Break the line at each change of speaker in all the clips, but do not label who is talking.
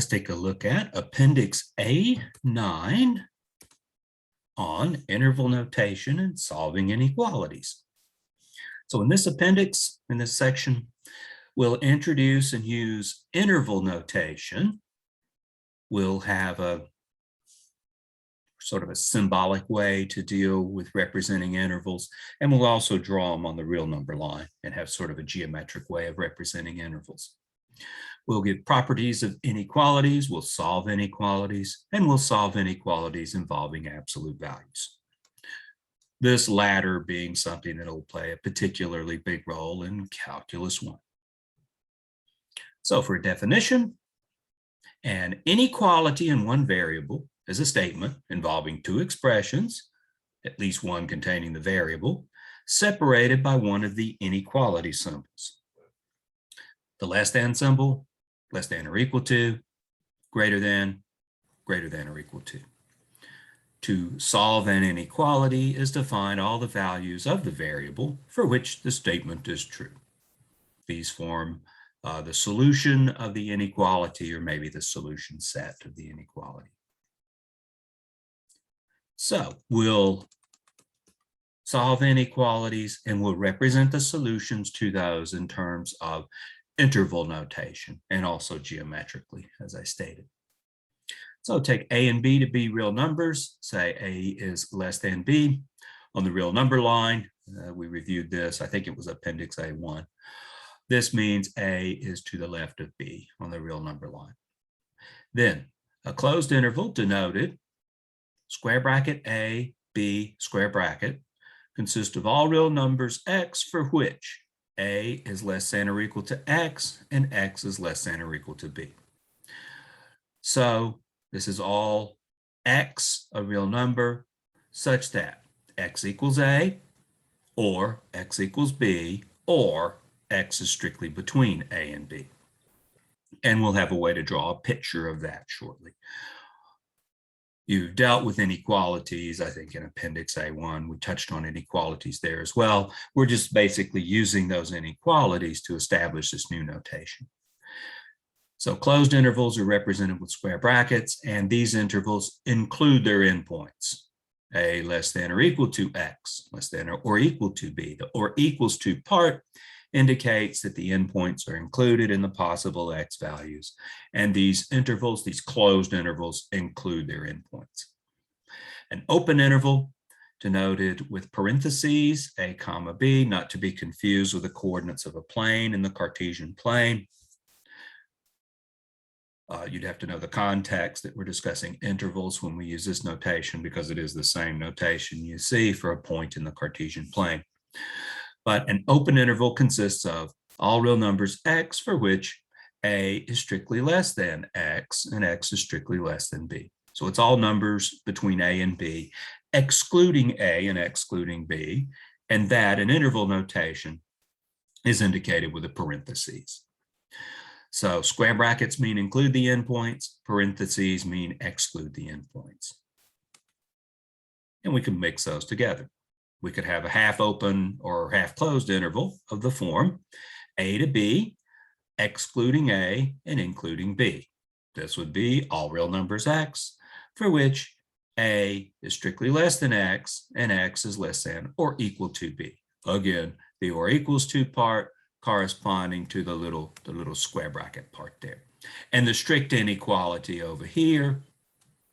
let's take a look at Appendix A-9 on interval notation and solving inequalities. So in this appendix, in this section, we'll introduce and use interval notation. We'll have a sort of a symbolic way to deal with representing intervals, and we'll also draw them on the real number line and have sort of a geometric way of representing intervals. We'll give properties of inequalities, we'll solve inequalities, and we'll solve inequalities involving absolute values. This latter being something that will play a particularly big role in Calculus 1. So for a definition, an inequality in one variable is a statement involving two expressions, at least one containing the variable, separated by one of the inequality symbols. The less than symbol, less than or equal to, greater than or equal to. To solve an inequality is to find all the values of the variable for which the statement is true. These form the solution of the inequality, or maybe the solution set of the inequality. So we'll solve inequalities and we'll represent the solutions to those in terms of interval notation and also geometrically, as I stated. So take A and B to be real numbers. Say A is less than B. On the real number line, we reviewed this, I think it was Appendix A1. This means A is to the left of B on the real number line. Then a closed interval denoted square bracket A, B, square bracket consists of all real numbers X for which A is less than or equal to X and X is less than or equal to B. So this is all X, a real number, such that X equals A, or X equals B, or X is strictly between A and B. And we'll have a way to draw a picture of that shortly. You've dealt with inequalities, I think, in Appendix A1. We touched on inequalities there as well. We're just basically using those inequalities to establish this new notation. So closed intervals are represented with square brackets, and these intervals include their endpoints. A less than or equal to X, less than or equal to B. The or equals to part indicates that the endpoints are included in the possible X values. And these intervals, these closed intervals, include their endpoints. An open interval denoted with parentheses, A comma B, not to be confused with the coordinates of a plane in the Cartesian plane. You'd have to know the context that we're discussing intervals when we use this notation, because it is the same notation you see for a point in the Cartesian plane. But an open interval consists of all real numbers X for which A is strictly less than X and X is strictly less than B. So it's all numbers between A and B, excluding A and excluding B, and that in interval notation is indicated with a parentheses. So square brackets mean include the endpoints, parentheses mean exclude the endpoints. And we can mix those together. We could have a half open or half closed interval of the form A to B, excluding A and including B. This would be all real numbers X, for which A is strictly less than X and X is less than or equal to B. Again, the or equals to part corresponding to the little square bracket part there. And the strict inequality over here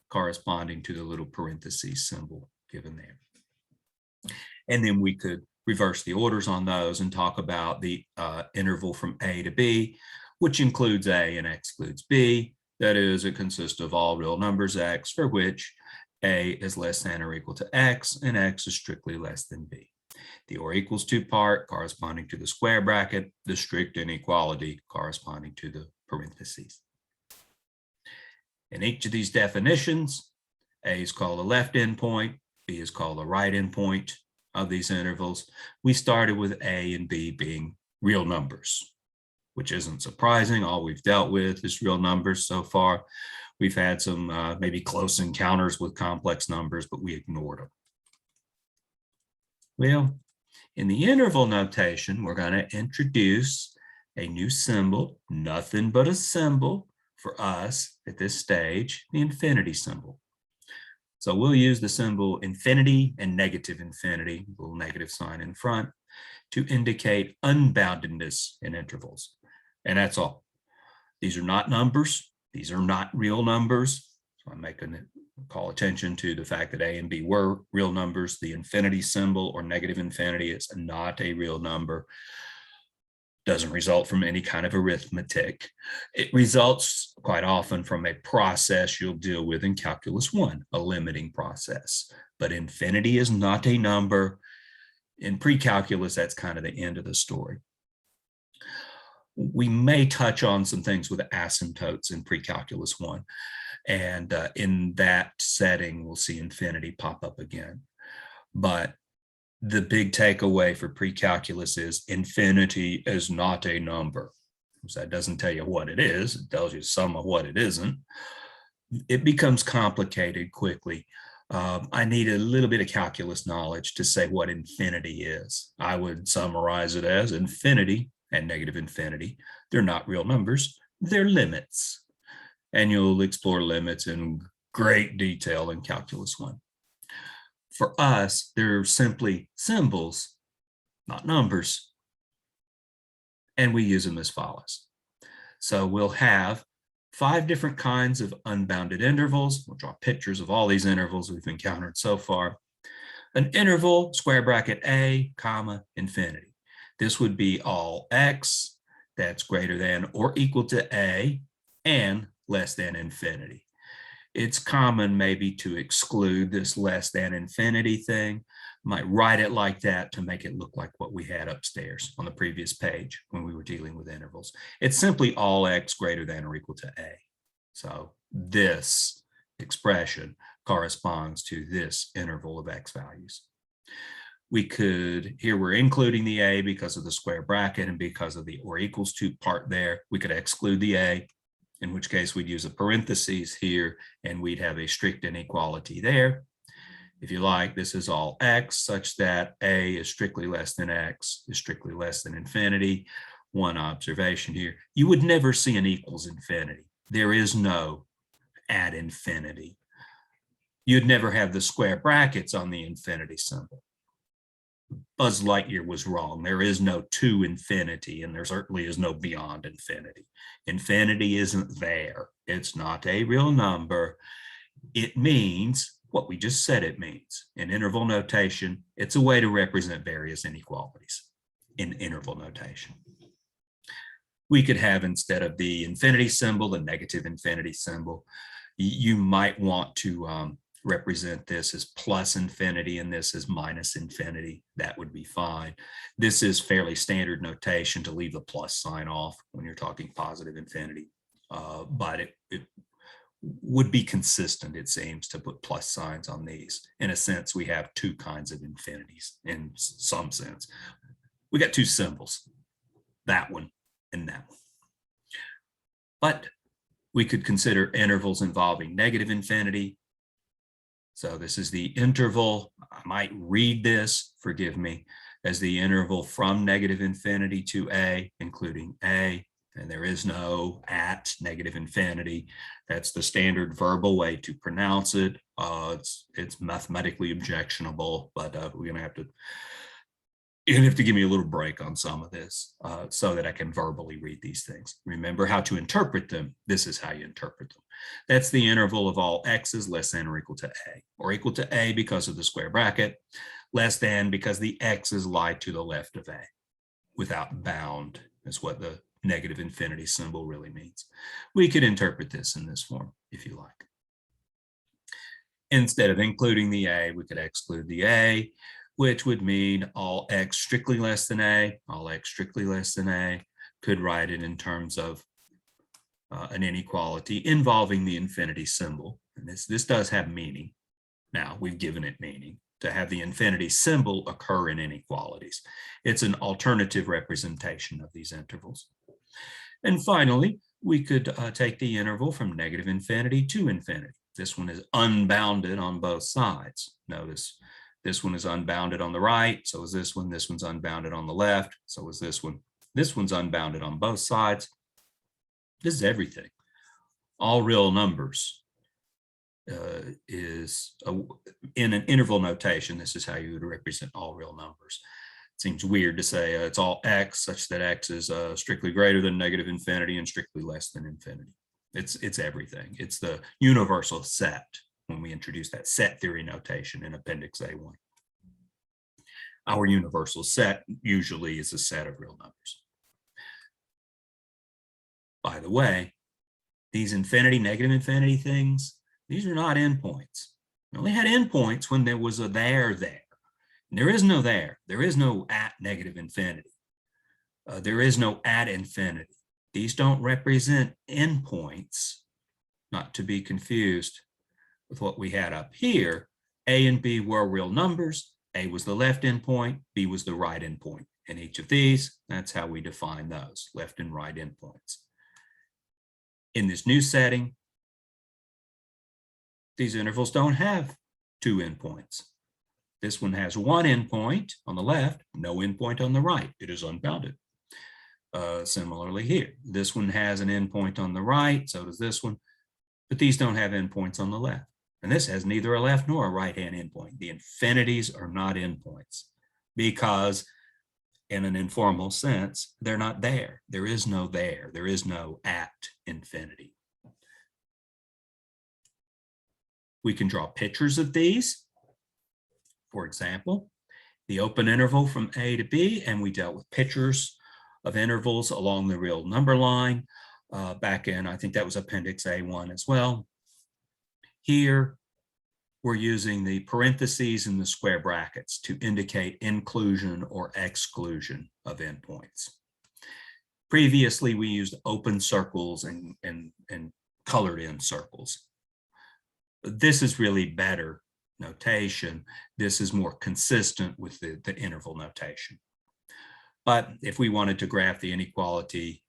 corresponding to the little parentheses symbol given there. And then we could reverse the orders on those and talk about the interval from A to B, which includes A and excludes B. That is, it consists of all real numbers X for which A is less than or equal to X and X is strictly less than B. The or equals to part corresponding to the square bracket, the strict inequality corresponding to the parentheses. In each of these definitions, A is called the left endpoint, B is called the right endpoint of these intervals. We started with A and B being real numbers, which isn't surprising. All we've dealt with is real numbers so far. We've had some maybe close encounters with complex numbers, but we ignored them. Well, in the interval notation, we're going to introduce a new symbol, nothing but a symbol for us at this stage, the infinity symbol. So we'll use the symbol infinity and negative infinity, a little negative sign in front, to indicate unboundedness in intervals. And that's all. These are not numbers. These are not real numbers. So I'm making it call attention to the fact that A and B were real numbers. The infinity symbol or negative infinity is not a real number. Doesn't result from any kind of arithmetic. It results quite often from a process you'll deal with in Calculus 1, a limiting process. But infinity is not a number. In pre-calculus, that's kind of the end of the story. We may touch on some things with asymptotes in pre-calculus 1. And in that setting, we'll see infinity pop up again. But the big takeaway for pre-calculus is infinity is not a number. So that doesn't tell you what it is. It tells you some of what it isn't. It becomes complicated quickly. I need a little bit of calculus knowledge to say what infinity is. I would summarize it as infinity and negative infinity. They're not real numbers. They're limits. And you'll explore limits in great detail in Calculus 1. For us, they're simply symbols, not numbers. And we use them as follows. So we'll have 5 different kinds of unbounded intervals. We'll draw pictures of all these intervals we've encountered so far. An interval, square bracket A, comma, infinity. This would be all x that's greater than or equal to A and less than infinity. It's common maybe to exclude this less than infinity thing. Might write it like that to make it look like what we had upstairs on the previous page when we were dealing with intervals. It's simply all x greater than or equal to A. So this expression corresponds to this interval of x values. We could, here we're including the A because of the square bracket and because of the or equals to part there. We could exclude the A, in which case we'd use a parentheses here and we'd have a strict inequality there. If you like, this is all x such that A is strictly less than x, is strictly less than infinity. One observation here, you would never see an equals infinity. There is no at infinity. You'd never have the square brackets on the infinity symbol. Buzz Lightyear was wrong. There is no to infinity, and there certainly is no beyond infinity. Infinity isn't there. It's not a real number. It means what we just said it means. In interval notation, it's a way to represent various inequalities in interval notation. We could have, instead of the infinity symbol, the negative infinity symbol. You might want to represent this as plus infinity and this as minus infinity. That would be fine. This is fairly standard notation to leave the plus sign off when you're talking positive infinity, but it would be consistent, it seems, to put plus signs on these. In a sense, we have 2 kinds of infinities in some sense. We got 2 symbols, that one and that one. But we could consider intervals involving negative infinity. So this is the interval. I might read this, forgive me, as the interval from negative infinity to A, including A, and there is no at negative infinity. That's the standard verbal way to pronounce it. It's mathematically objectionable, but we're gonna have to, you're gonna have to give me a little break on some of this so that I can verbally read these things. Remember how to interpret them. This is how you interpret them. That's the interval of all x's less than or equal to A, or equal to A because of the square bracket, less than because the x's lie to the left of A. Without bound is what the negative infinity symbol really means. We could interpret this in this form if you like. Instead of including the A, we could exclude the A, which would mean all x strictly less than A, all x strictly less than A. Could write it in terms of an inequality involving the infinity symbol. And this does have meaning. Now, we've given it meaning to have the infinity symbol occur in inequalities. It's an alternative representation of these intervals. And finally, we could take the interval from negative infinity to infinity. This one is unbounded on both sides. Notice this one is unbounded on the right, so is this one. This one's unbounded on the left, so is this one. This one's unbounded on both sides. This is everything. all real numbers is in an interval notation. This is how you would represent all real numbers. It seems weird to say it's all x such that x is strictly greater than negative infinity and strictly less than infinity. It's everything. It's the universal set when we introduce that set theory notation in Appendix A1. Our universal set usually is a set of real numbers. By the way, these infinity, negative infinity things, these are not endpoints. We only had endpoints when there was a there. There is no there. There is no at negative infinity. There is no at infinity. These don't represent endpoints, not to be confused with what we had up here. A and B were real numbers. A was the left endpoint, B was the right endpoint. In each of these, that's how we define those, left and right endpoints. In this new setting, these intervals don't have two endpoints. This one has one endpoint on the left, no endpoint on the right. It is unbounded. Similarly here, this one has an endpoint on the right, so does this one, but these don't have endpoints on the left. And this has neither a left nor a right-hand endpoint. The infinities are not endpoints because in an informal sense, they're not there. There is no there. There is no at infinity. We can draw pictures of these. For example, the open interval from A to B, and we dealt with pictures of intervals along the real number line back in, I think that was Appendix A1 as well. Here, we're using the parentheses and the square brackets to indicate inclusion or exclusion of endpoints. Previously, we used open circles and colored in circles. This is really better notation. This is more consistent with the interval notation. But if we wanted to graph the inequality,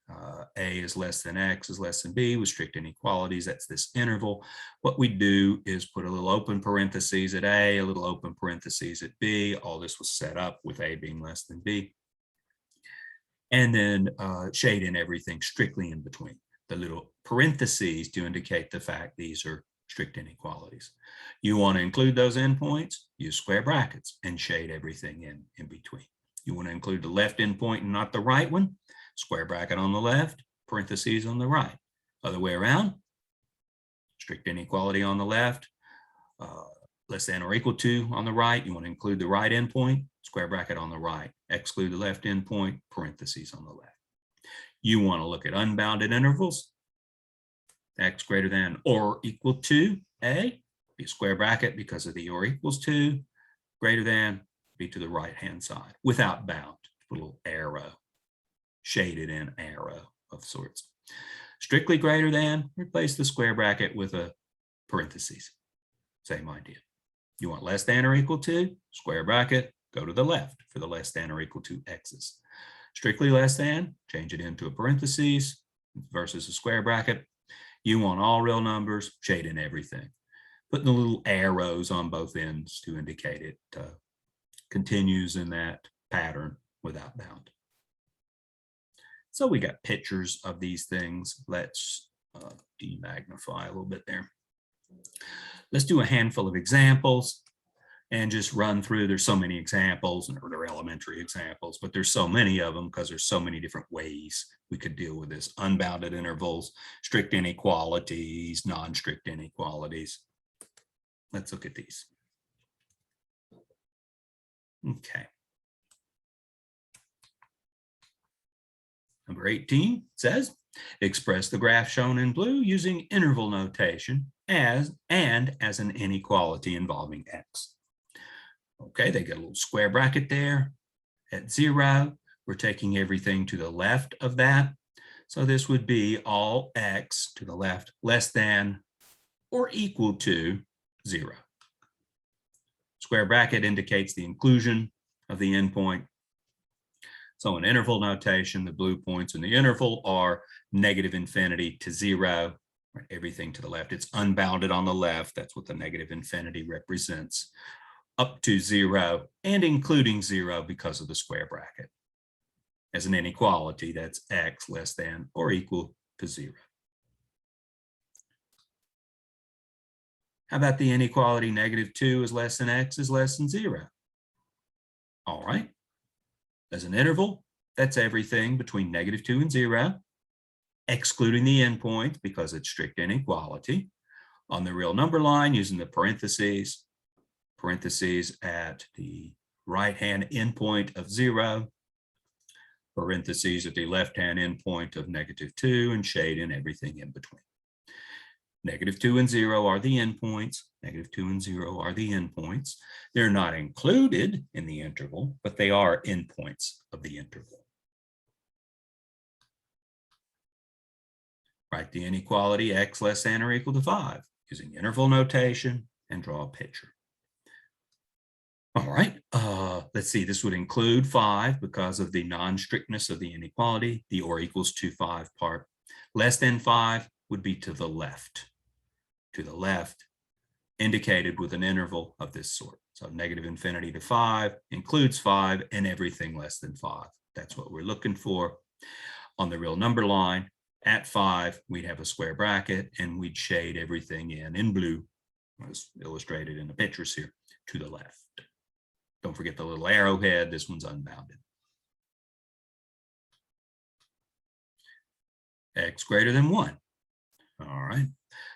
A is less than X is less than B with strict inequalities, that's this interval. What we do is put a little open parentheses at A, a little open parentheses at B. All this was set up with A being less than B. And then shade in everything strictly in between. The little parentheses to indicate the fact these are strict inequalities. You want to include those endpoints, use square brackets and shade everything in between. You want to include the left endpoint and not the right one, square bracket on the left, parentheses on the right. Other way around, strict inequality on the left, less than or equal to on the right. You want to include the right endpoint, square bracket on the right, exclude the left endpoint, parentheses on the left. You want to look at unbounded intervals, X greater than or equal to A, be a square bracket because of the or equals to, greater than, be to the right-hand side, without bound, a little arrow, shaded in arrow of sorts. Strictly greater than, replace the square bracket with a parentheses. Same idea. You want less than or equal to, square bracket, go to the left for the less than or equal to X's. Strictly less than, change it into a parentheses versus a square bracket. You want all real numbers, shade in everything. Putting the little arrows on both ends to indicate it continues in that pattern without bound. So we got pictures of these things. Let's demagnify a little bit there. Let's do a handful of examples and just run through. There's so many examples, or they're elementary examples, but there's so many of them because there's so many different ways we could deal with this. Unbounded intervals, strict inequalities, non-strict inequalities. Let's look at these. Okay. Number 18 says, express the graph shown in blue using interval notation as an inequality involving X. Okay, they get a little square bracket there. At 0, we're taking everything to the left of that. So this would be all X to the left less than or equal to 0. Square bracket indicates the inclusion of the endpoint. So in interval notation, the blue points in the interval are negative infinity to 0, right? Everything to the left. It's unbounded on the left. That's what the negative infinity represents. Up to 0 and including 0 because of the square bracket. As an inequality, that's X less than or equal to 0. How about the inequality -2 is less than x is less than 0? All right. As an interval, that's everything between -2 and 0, excluding the endpoint because it's strict inequality. On the real number line, using the parentheses at the right-hand endpoint of 0, parentheses at the left-hand endpoint of -2, and shade in everything in between. -2 and 0 are the endpoints. -2 and 0 are the endpoints. They're not included in the interval, but they are endpoints of the interval. Write the inequality x less than or equal to 5 using interval notation and draw a picture. All right, let's see, this would include 5 because of the non-strictness of the inequality, the or equals to 5 part. Less than 5 would be to the left, indicated with an interval of this sort. So -∞ to 5 includes 5 and everything less than 5. That's what we're looking for. On the real number line, at 5, we'd have a square bracket and we'd shade everything in blue, as illustrated in the pictures here, to the left. Don't forget the little arrowhead. This one's unbounded. X greater than 1. All right,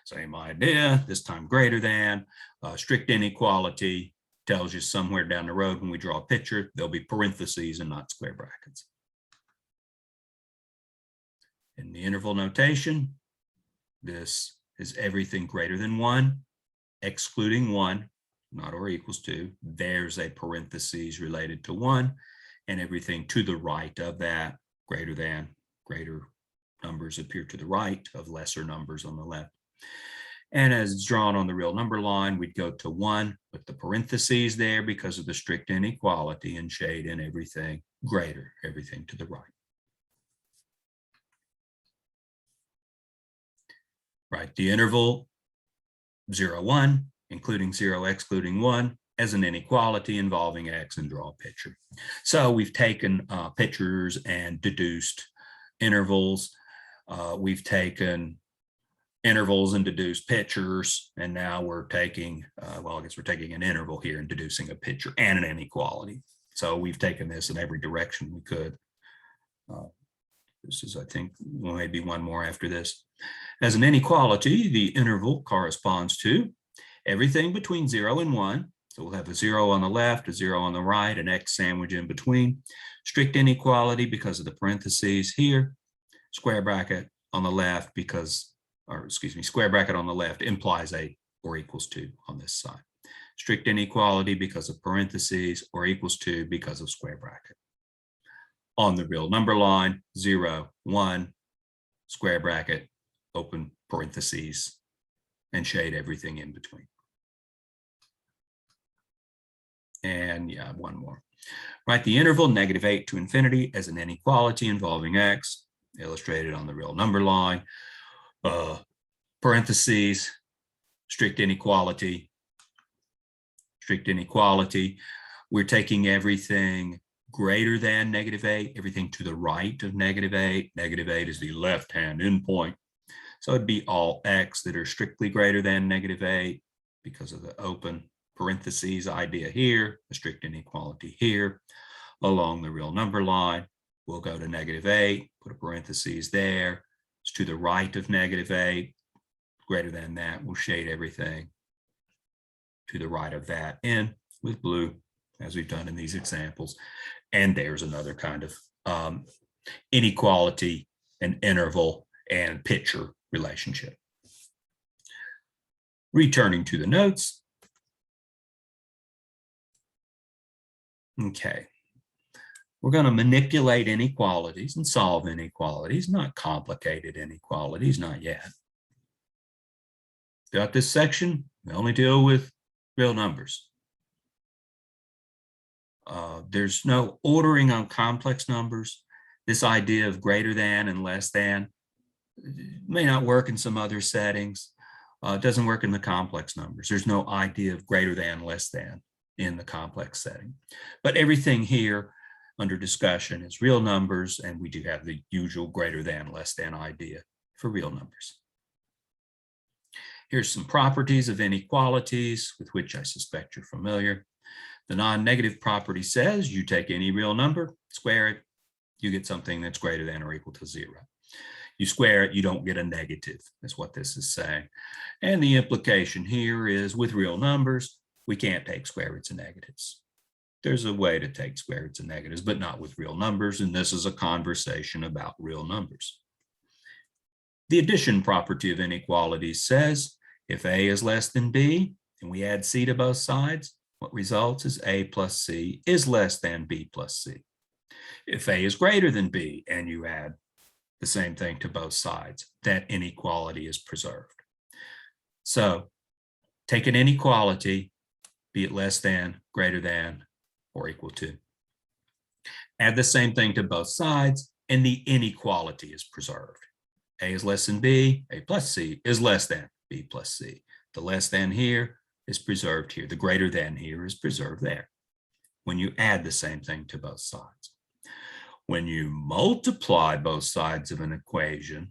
same idea, this time greater than. Strict inequality tells you somewhere down the road when we draw a picture, there'll be parentheses and not square brackets. In the interval notation, this is everything greater than 1, excluding 1, not or equals to. There's a parentheses related to 1, and everything to the right of that, greater than, greater numbers appear to the right of lesser numbers on the left. And as it's drawn on the real number line, we'd go to 1 with the parentheses there because of the strict inequality, and shade in everything greater, everything to the right. Write the interval 0, 1, including 0, excluding 1, as an inequality involving x, and draw a picture. So we've taken pictures and deduced intervals. We've taken intervals and deduced pictures, and now we're taking, well, I guess we're taking an interval here and deducing a picture and an inequality. So we've taken this in every direction we could. This is, I think, maybe one more after this. As an inequality, the interval corresponds to everything between 0 and 1. So we'll have a 0 on the left, a 0 on the right, an x sandwich in between. Strict inequality because of the parentheses here. Square bracket on the left because, or excuse me, square bracket on the left implies a or equals to on this side. Strict inequality because of parentheses, or equals to because of square bracket. On the real number line, 0, 1, square bracket, open parentheses, and shade everything in between. And yeah, one more. Write the interval -8 to infinity as an inequality involving x, illustrated on the real number line. Parentheses, strict inequality. Strict inequality. We're taking everything greater than -8, everything to the right of -8. -8 is the left-hand endpoint. So it'd be all x that are strictly greater than -8 because of the open parentheses idea here, a strict inequality here. Along the real number line, we'll go to -8, put a parentheses there. It's to the right of -8, greater than that. We'll shade everything to the right of that in with blue, as we've done in these examples. And there's another kind of inequality and interval and picture relationship. Returning to the notes. Okay, we're going to manipulate inequalities and solve inequalities, not complicated inequalities, not yet. Throughout this section, we only deal with real numbers. There's no ordering on complex numbers. This idea of greater than and less than may not work in some other settings. It doesn't work in the complex numbers. There's no idea of greater than, less than in the complex setting. But everything here under discussion is real numbers, and we do have the usual greater than, less than idea for real numbers. Here's some properties of inequalities with which I suspect you're familiar. The non-negative property says you take any real number, square it, you get something that's greater than or equal to 0. You square it, you don't get a negative, is what this is saying. And the implication here is with real numbers, we can't take square roots of negatives. There's a way to take square roots of negatives, but not with real numbers, and this is a conversation about real numbers. The addition property of inequalities says if A is less than B, and we add C to both sides, what results is A plus C is less than B plus C. If A is greater than B, and you add the same thing to both sides, that inequality is preserved. So take an inequality, be it less than, greater than, or equal to. Add the same thing to both sides, and the inequality is preserved. A is less than B, A plus C is less than B plus C. The less than here is preserved here. The greater than here is preserved there when you add the same thing to both sides. When you multiply both sides of an equation,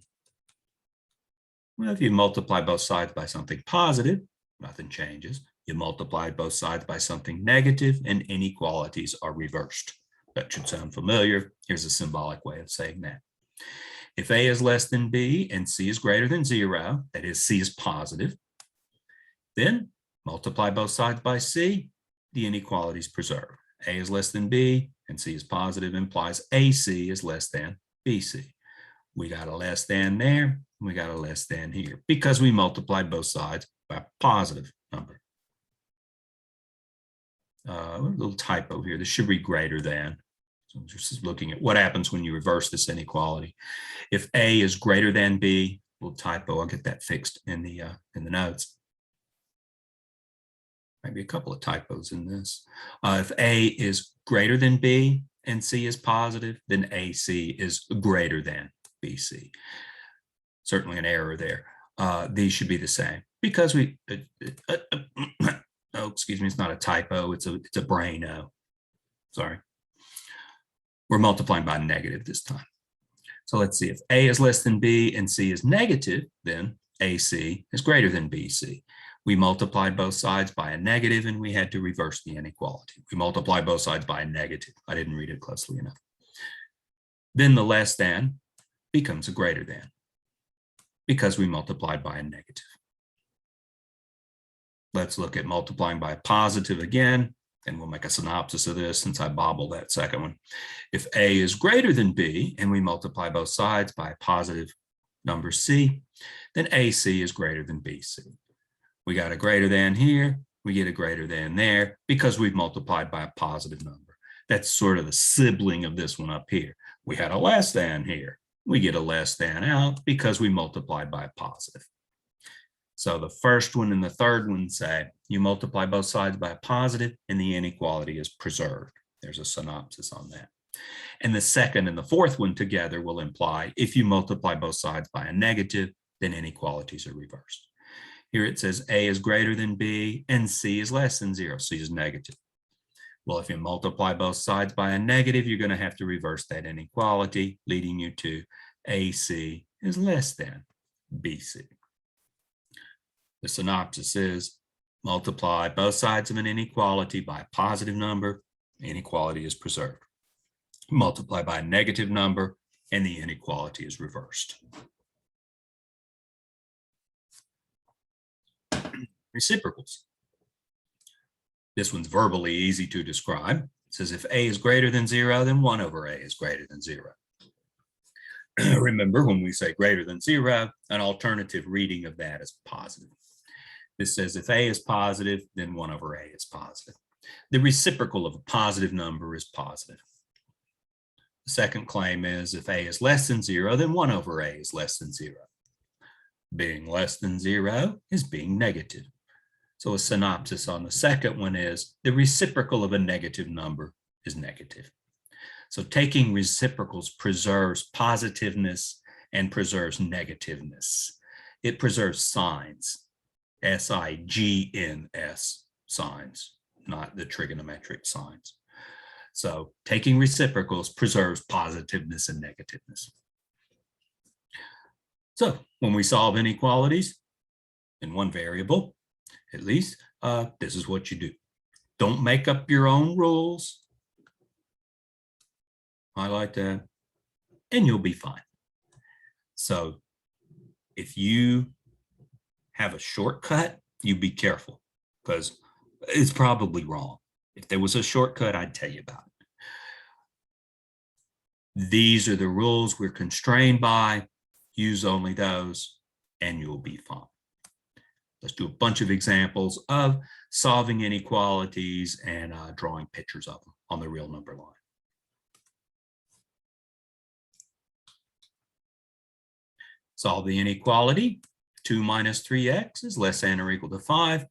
well, if you multiply both sides by something positive, nothing changes. You multiply both sides by something negative, and inequalities are reversed. That should sound familiar. Here's a symbolic way of saying that. If A is less than B and C is greater than 0, that is, C is positive, then multiply both sides by C, the inequality is preserved. A is less than B and C is positive implies AC is less than BC. We got a less than there, we got a less than here because we multiplied both sides by a positive number. A little typo here. This should be greater than. So just looking at what happens when you reverse this inequality. If A is greater than B, little typo, I'll get that fixed in the notes. Maybe a couple of typos in this. If A is greater than B and C is positive, then AC is greater than BC. Certainly an error there. These should be the same because we, oh, excuse me, it's not a typo, it's a brain-o. Sorry. We're multiplying by negative this time. So let's see, if A is less than B and C is negative, then AC is greater than BC. We multiplied both sides by a negative and we had to reverse the inequality. We multiplied both sides by a negative. I didn't read it closely enough. Then the less than becomes a greater than because we multiplied by a negative. Let's look at multiplying by a positive again, and we'll make a synopsis of this since I bobbled that second one. If A is greater than B and we multiply both sides by a positive number C, then AC is greater than BC. We got a greater than here, we get a greater than there because we've multiplied by a positive number. That's sort of the sibling of this one up here. We had a less than here. We get a less than out because we multiplied by a positive. So the first one and the third one say you multiply both sides by a positive and the inequality is preserved. There's a synopsis on that. And the second and the fourth one together will imply if you multiply both sides by a negative, then inequalities are reversed. Here it says A is greater than B and C is less than 0. C is negative. Well, if you multiply both sides by a negative, you're going to have to reverse that inequality, leading you to AC is less than BC. The synopsis is multiply both sides of an inequality by a positive number, inequality is preserved. Multiply by a negative number, and the inequality is reversed. Reciprocals. This one's verbally easy to describe. It says if A is greater than 0, then 1 over A is greater than 0. Remember, when we say greater than 0, an alternative reading of that is positive. This says if A is positive, then 1 over A is positive. The reciprocal of a positive number is positive. The second claim is if A is less than 0, then 1 over A is less than 0. Being less than 0 is being negative. So a synopsis on the second one is the reciprocal of a negative number is negative. So taking reciprocals preserves positiveness and preserves negativeness. It preserves signs, S-I-G-N-S signs, not the trigonometric signs. So taking reciprocals preserves positiveness and negativeness. So when we solve inequalities, in one variable, at least, this is what you do. Don't make up your own rules. Highlight that, and you'll be fine. So if you have a shortcut, you be careful, because it's probably wrong. If there was a shortcut, I'd tell you about it. These are the rules we're constrained by. Use only those, and you'll be fine. Let's do a bunch of examples of solving inequalities and drawing pictures of them on the real number line. Solve the inequality. 2 minus 3x is less than or equal to 5.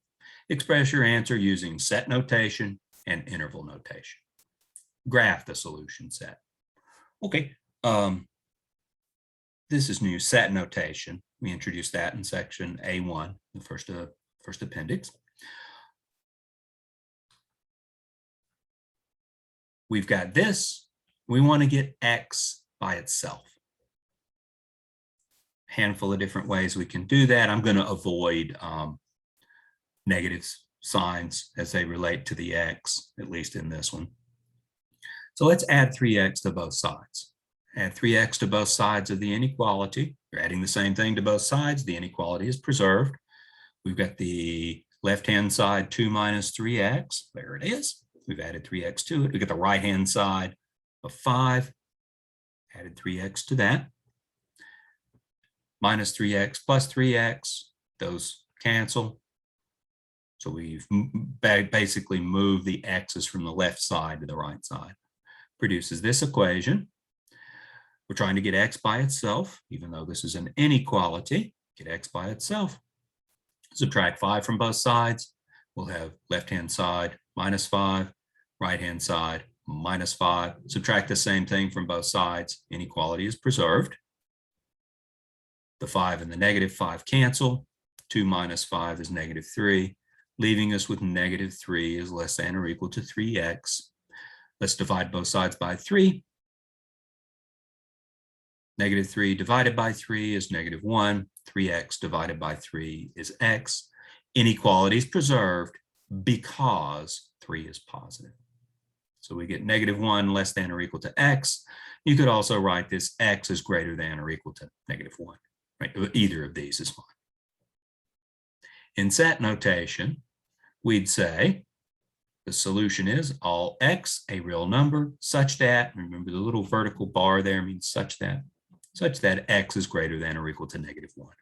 Express your answer using set notation and interval notation. Graph the solution set. Okay, this is new set notation. We introduced that in section A1, the first appendix. We've got this. We want to get x by itself. Handful of different ways we can do that. I'm going to avoid negative signs as they relate to the x, at least in this one. So let's add 3x to both sides. Add 3x to both sides of the inequality. You're adding the same thing to both sides. The inequality is preserved. We've got the left-hand side 2 minus 3x. There it is. We've added 3x to it. We get the right-hand side of 5. Added 3x to that. Minus 3x plus 3x. Those cancel. So we've basically moved the x's from the left side to the right side. Produces this equation. We're trying to get x by itself, even though this is an inequality. Get x by itself. Subtract 5 from both sides. We'll have left-hand side minus 5, right-hand side minus 5. Subtract the same thing from both sides. Inequality is preserved. The 5 and the negative 5 cancel. 2 minus 5 is negative 3, leaving us with negative 3 is less than or equal to 3x. Let's divide both sides by 3. Negative 3 divided by 3 is negative 1. 3x divided by 3 is x. Inequality is preserved because 3 is positive. So we get negative 1 less than or equal to x. You could also write this x is greater than or equal to negative 1. Right? Either of these is fine. In set notation, we'd say the solution is all x, a real number, such that, remember the little vertical bar there means such that x is greater than or equal to negative 1.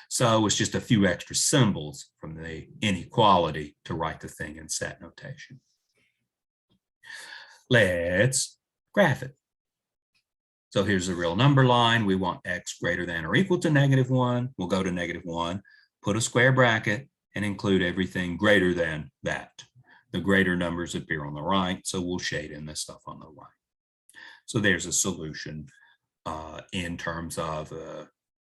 So it's just a few extra symbols from the inequality to write the thing in set notation. Let's graph it. So here's a real number line. We want x greater than or equal to negative 1. We'll go to negative 1, put a square bracket, and include everything greater than that. The greater numbers appear on the right, so we'll shade in this stuff on the right. So there's a solution in terms of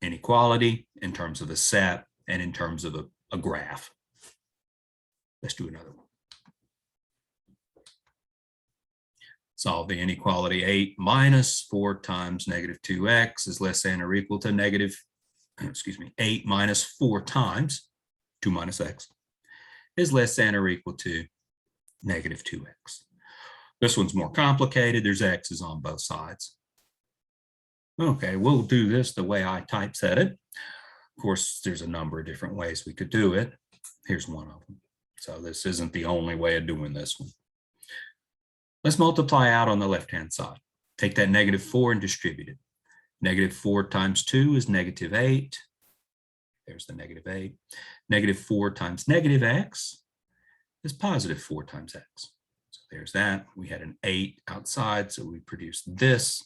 inequality, in terms of a set, and in terms of a graph. Let's do another one. Solve the inequality 8 minus 4 times negative 2x is less than or equal to negative, 8 minus 4 times 2 minus x is less than or equal to negative 2x. This one's more complicated. There's x's on both sides. Okay, we'll do this the way I typeset it. Of course, there's a number of different ways we could do it. Here's one of them. So this isn't the only way of doing this one. Let's multiply out on the left-hand side. Take that negative 4 and distribute it. Negative 4 times 2 is negative 8. There's the negative 8. Negative 4 times negative x is positive 4 times x. So there's that. We had an 8 outside, so we produced this.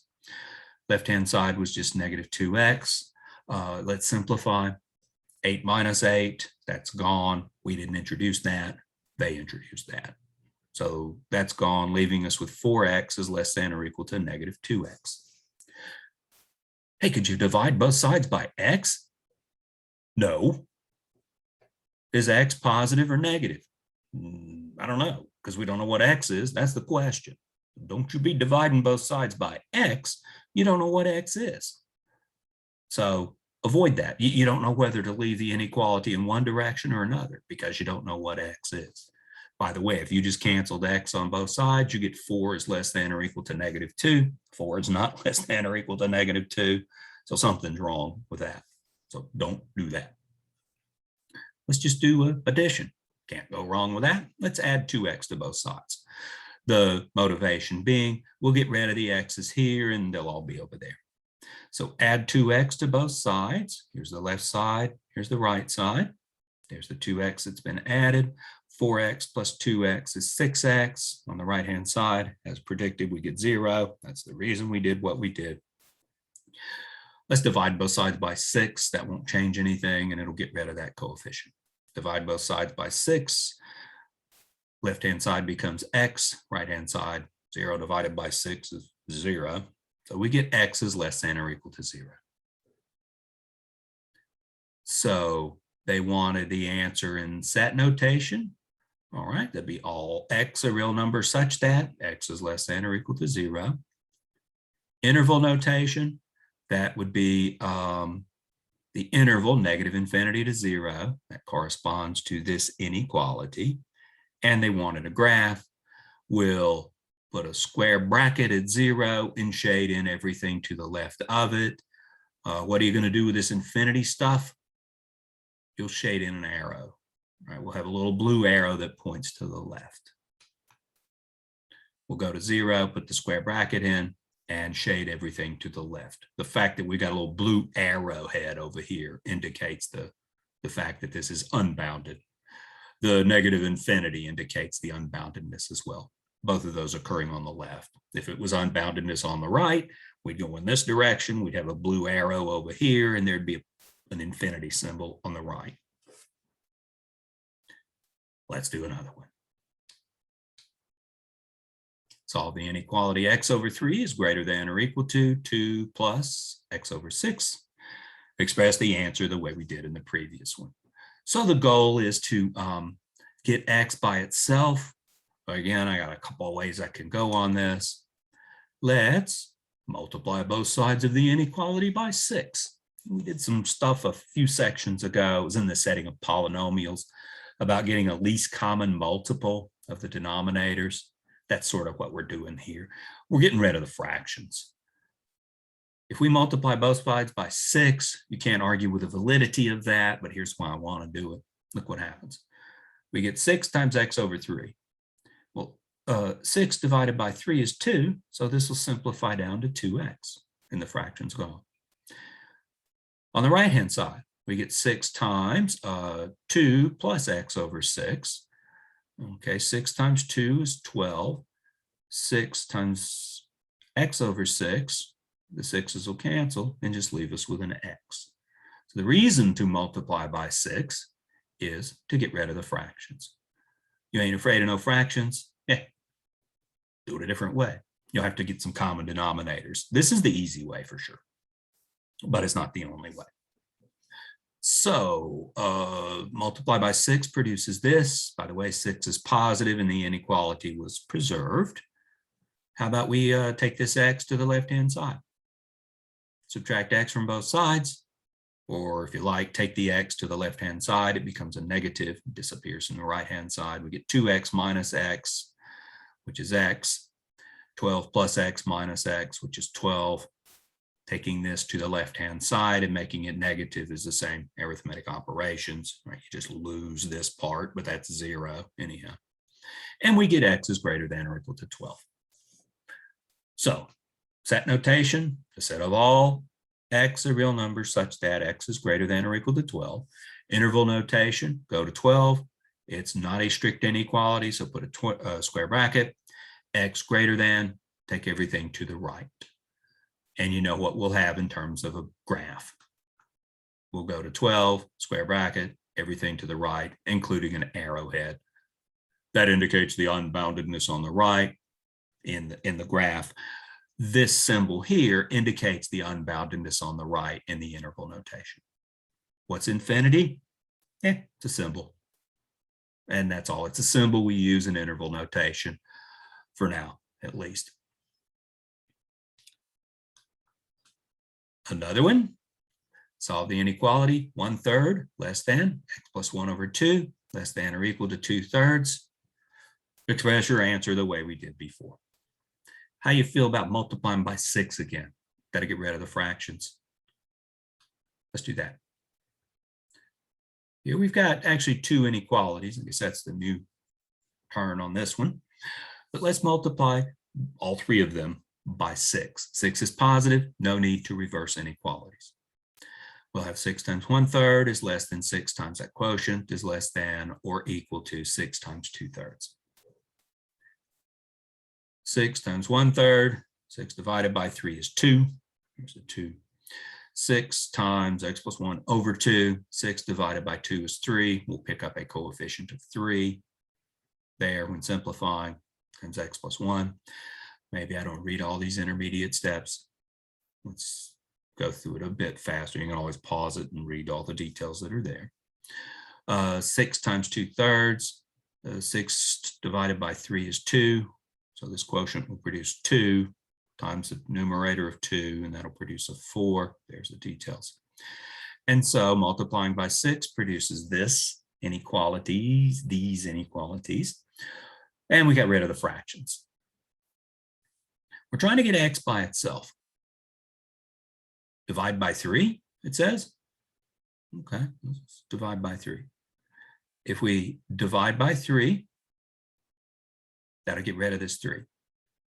Left-hand side was just negative 2x. Let's simplify. 8 minus 8, that's gone. We didn't introduce that. They introduced that. So that's gone, leaving us with 4x is less than or equal to negative 2x. Hey, could you divide both sides by x? No. Is x positive or negative? I don't know, because we don't know what x is. That's the question. Don't you be dividing both sides by x. You don't know what x is. So avoid that. You don't know whether to leave the inequality in one direction or another because you don't know what x is. By the way, if you just canceled x on both sides, you get 4 is less than or equal to -2. 4 is not less than or equal to -2. So something's wrong with that. So don't do that. Let's just do addition. Can't go wrong with that. Let's add 2x to both sides. The motivation being, we'll get rid of the x's here and they'll all be over there. So add 2x to both sides. Here's the left side. Here's the right side. There's the 2x that's been added. 4x plus 2x is 6x. On the right-hand side, as predicted, we get 0. That's the reason we did what we did. Let's divide both sides by 6. That won't change anything, and it'll get rid of that coefficient. Divide both sides by 6. Left-hand side becomes x. Right-hand side, 0 divided by 6 is 0. So we get x is less than or equal to 0. So they wanted the answer in set notation. All right, that'd be all x a real number such that x is less than or equal to 0. Interval notation, that would be the interval -infinity to 0. That corresponds to this inequality. And they wanted a graph. We'll put a square bracket at 0 and shade in everything to the left of it. What are you going to do with this infinity stuff? You'll shade in an arrow. All right, we'll have a little blue arrow that points to the left. We'll go to 0, put the square bracket in, and shade everything to the left. The fact that we got a little blue arrowhead over here indicates the fact that this is unbounded. The -infinity indicates the unboundedness as well. Both of those occurring on the left. If it was unboundedness on the right, we'd go in this direction. We'd have a blue arrow over here, and there'd be an infinity symbol on the right. Let's do another one. Solve the inequality x over 3 is greater than or equal to 2 plus x over 6. Express the answer the way we did in the previous one. So the goal is to get x by itself. Again, I got a couple of ways I can go on this. Let's multiply both sides of the inequality by 6. We did some stuff a few sections ago. It was in the setting of polynomials about getting a least common multiple of the denominators. That's sort of what we're doing here. We're getting rid of the fractions. If we multiply both sides by 6, you can't argue with the validity of that, but here's why I want to do it. Look what happens. We get 6 times x over 3. Well, 6 divided by 3 is 2, so this will simplify down to 2x, and the fraction's gone. On the right-hand side, we get 6 times 2 plus x over 6. Okay, 6 times 2 is 12. 6 times x over 6, the 6's will cancel and just leave us with an x. So the reason to multiply by 6 is to get rid of the fractions. You ain't afraid of no fractions? Do it a different way. You'll have to get some common denominators. This is the easy way for sure, but it's not the only way. So multiply by 6 produces this. By the way, 6 is positive and the inequality was preserved. How about we take this x to the left-hand side? Subtract x from both sides, or if you like, take the x to the left-hand side. It becomes a negative, disappears from the right-hand side. We get 2x minus x, which is x. 12 plus x minus x, which is 12. Taking this to the left-hand side and making it negative is the same arithmetic operations, right? You just lose this part, but that's 0 anyhow. And we get x is greater than or equal to 12. So set notation, the set of all x are real numbers such that x is greater than or equal to 12. Interval notation, go to 12. It's not a strict inequality, so put a square bracket. X greater than, take everything to the right. And you know what we'll have in terms of a graph. We'll go to 12, square bracket, everything to the right, including an arrowhead. That indicates the unboundedness on the right in the graph. This symbol here indicates the unboundedness on the right in the interval notation. What's infinity? It's a symbol. And that's all. It's a symbol we use in interval notation for now, at least. Another one, Solve the inequality, 1/3 less than x plus 1 over 2 less than or equal to 2/3. Express your answer the way we did before. How you feel about multiplying by 6 again? Got to get rid of the fractions. Let's do that. Here we've got actually 2 inequalities. I guess that's the new turn on this one. But let's multiply all 3 of them by 6. 6 is positive, no need to reverse inequalities. We'll have 6 times 1/3 is less than 6 times that quotient is less than or equal to 6 times 2/3. 6 times 1/3, 6 divided by 3 is 2. Here's a 2. 6 times x plus 1 over 2, 6 divided by 2 is 3. We'll pick up a coefficient of 3 there when simplifying, times x plus 1. Maybe I don't read all these intermediate steps. Let's go through it a bit faster. You can always pause it and read all the details that are there. 6 times 2/3, 6 divided by 3 is 2. So this quotient will produce 2 times the numerator of 2, and that'll produce a 4. There's the details. And so multiplying by 6 produces this inequalities, these inequalities, and we got rid of the fractions. We're trying to get x by itself. Divide by 3, it says. Okay, let's divide by 3. If we divide by 3, that'll get rid of this 3.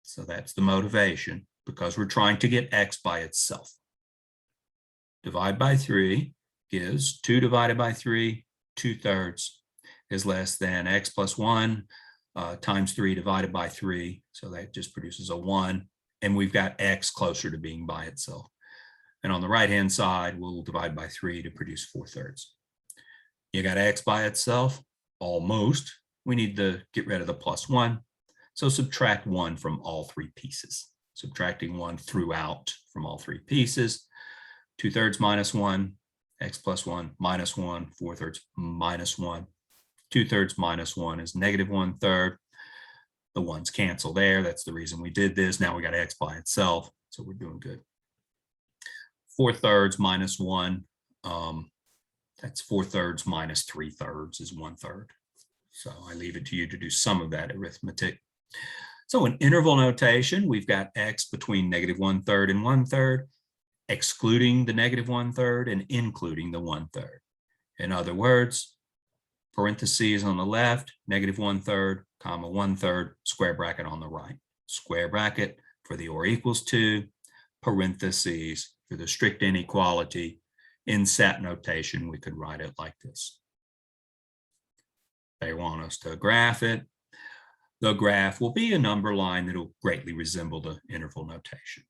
So that's the motivation, because we're trying to get x by itself. Divide by 3 gives 2 divided by 3, 2/3 is less than x plus 1 times 3 divided by 3. So that just produces a 1. And we've got x closer to being by itself. And on the right-hand side, we'll divide by 3 to produce 4/3. You got x by itself? Almost. We need to get rid of the plus 1. So subtract 1 from all 3 pieces. Subtracting 1 throughout from all 3 pieces. 2/3 minus 1, x plus 1 minus 1, 4/3 minus 1. 2/3 minus 1 is negative 1/3. The ones cancel there. That's the reason we did this. Now we got x by itself, so we're doing good. 4/3 minus 1, that's 4/3 minus 3/3 is 1/3. So I leave it to you to do some of that arithmetic. So in interval notation, we've got x between negative 1/3 and 1/3, excluding the negative 1/3 and including the 1/3. In other words, parentheses on the left, negative 1/3, comma 1/3, square bracket on the right. Square bracket for the or equals to, parentheses for the strict inequality. In SAT notation, we could write it like this. They want us to graph it. The graph will be a number line that will greatly resemble the interval notation.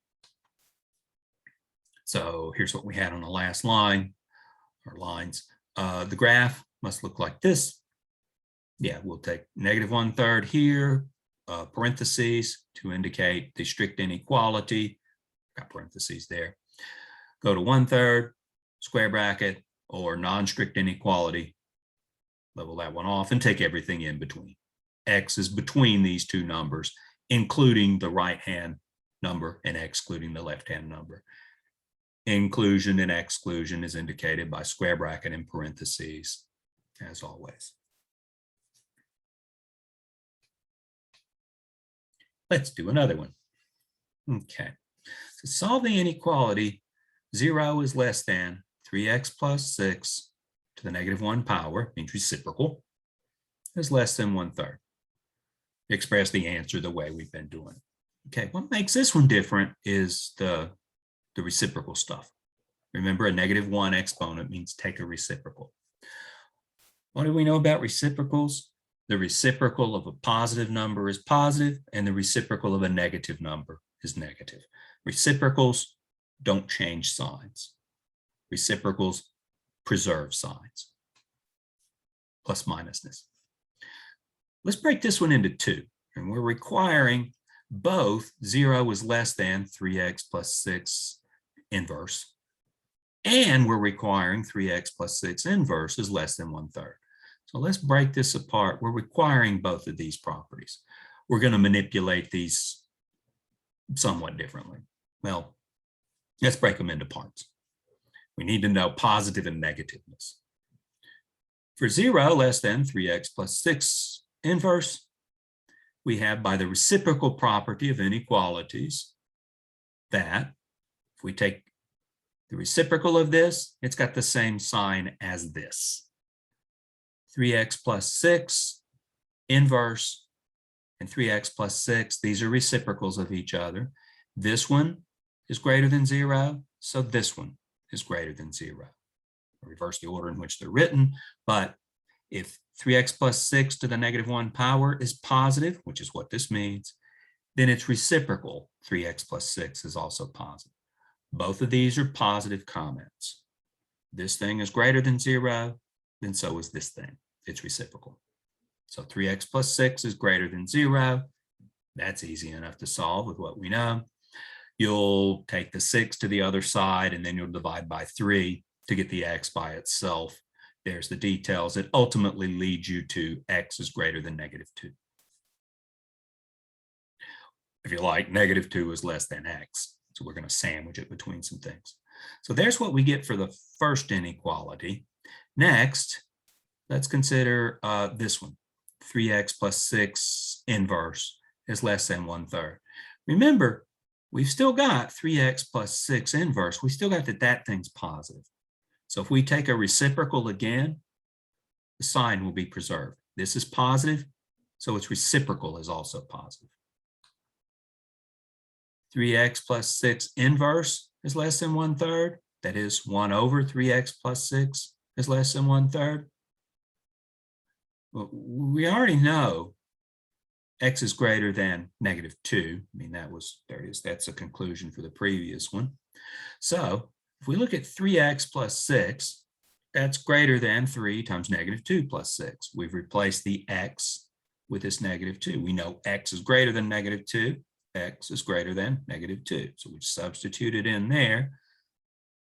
So here's what we had on the last line, or lines. The graph must look like this. Yeah, we'll take negative 1/3 here, parentheses to indicate the strict inequality. Got parentheses there. Go to 1/3, square bracket, or non-strict inequality. Level that one off and take everything in between. X is between these two numbers, including the right-hand number and excluding the left-hand number. Inclusion and exclusion is indicated by square bracket and parentheses, as always. Let's do another one. Okay, to solve the inequality, 0 is less than 3x plus 6 to the negative 1 power, means reciprocal, is less than 1/3. Express the answer the way we've been doing. Okay, what makes this one different is the reciprocal stuff. Remember, a negative 1 exponent means take a reciprocal. What do we know about reciprocals? The reciprocal of a positive number is positive, and the reciprocal of a negative number is negative. Reciprocals don't change signs. Reciprocals preserve signs. Plus minusness. Let's break this one into 2, and we're requiring both 0 is less than 3x plus 6 inverse, and we're requiring 3x plus 6 inverse is less than 1/3. So let's break this apart. We're requiring both of these properties. We're going to manipulate these somewhat differently. Well, let's break them into parts. We need to know positive and negativeness. For 0 less than 3x plus 6 inverse, we have by the reciprocal property of inequalities that if we take the reciprocal of this, it's got the same sign as this. 3x plus 6 inverse and 3x plus 6, these are reciprocals of each other. This one is greater than 0, so this one is greater than 0. I'll reverse the order in which they're written, but if 3x plus 6 to the negative 1 power is positive, which is what this means, then its reciprocal, 3x plus 6, is also positive. Both of these are positive comments. This thing is greater than 0, then so is this thing. It's reciprocal. So 3x plus 6 is greater than 0. That's easy enough to solve with what we know. You'll take the 6 to the other side, and then you'll divide by 3 to get the x by itself. There's the details. It ultimately leads you to x is greater than negative 2. If you like, negative 2 is less than x. So we're going to sandwich it between some things. So there's what we get for the first inequality. Next, let's consider this one. 3x plus 6 inverse is less than 1/3. Remember, we've still got 3x plus 6 inverse. We still got that thing's positive. So if we take a reciprocal again, the sign will be preserved. This is positive, so its reciprocal is also positive. 3x plus 6 inverse is less than 1/3. That is 1 over 3x plus 6 is less than 1/3. Well, we already know x is greater than negative 2. I mean, that's a conclusion for the previous one. So if we look at 3x plus 6, that's greater than 3 times negative 2 plus 6. We've replaced the x with this negative 2. We know x is greater than negative 2. X is greater than negative 2. So we substitute it in there.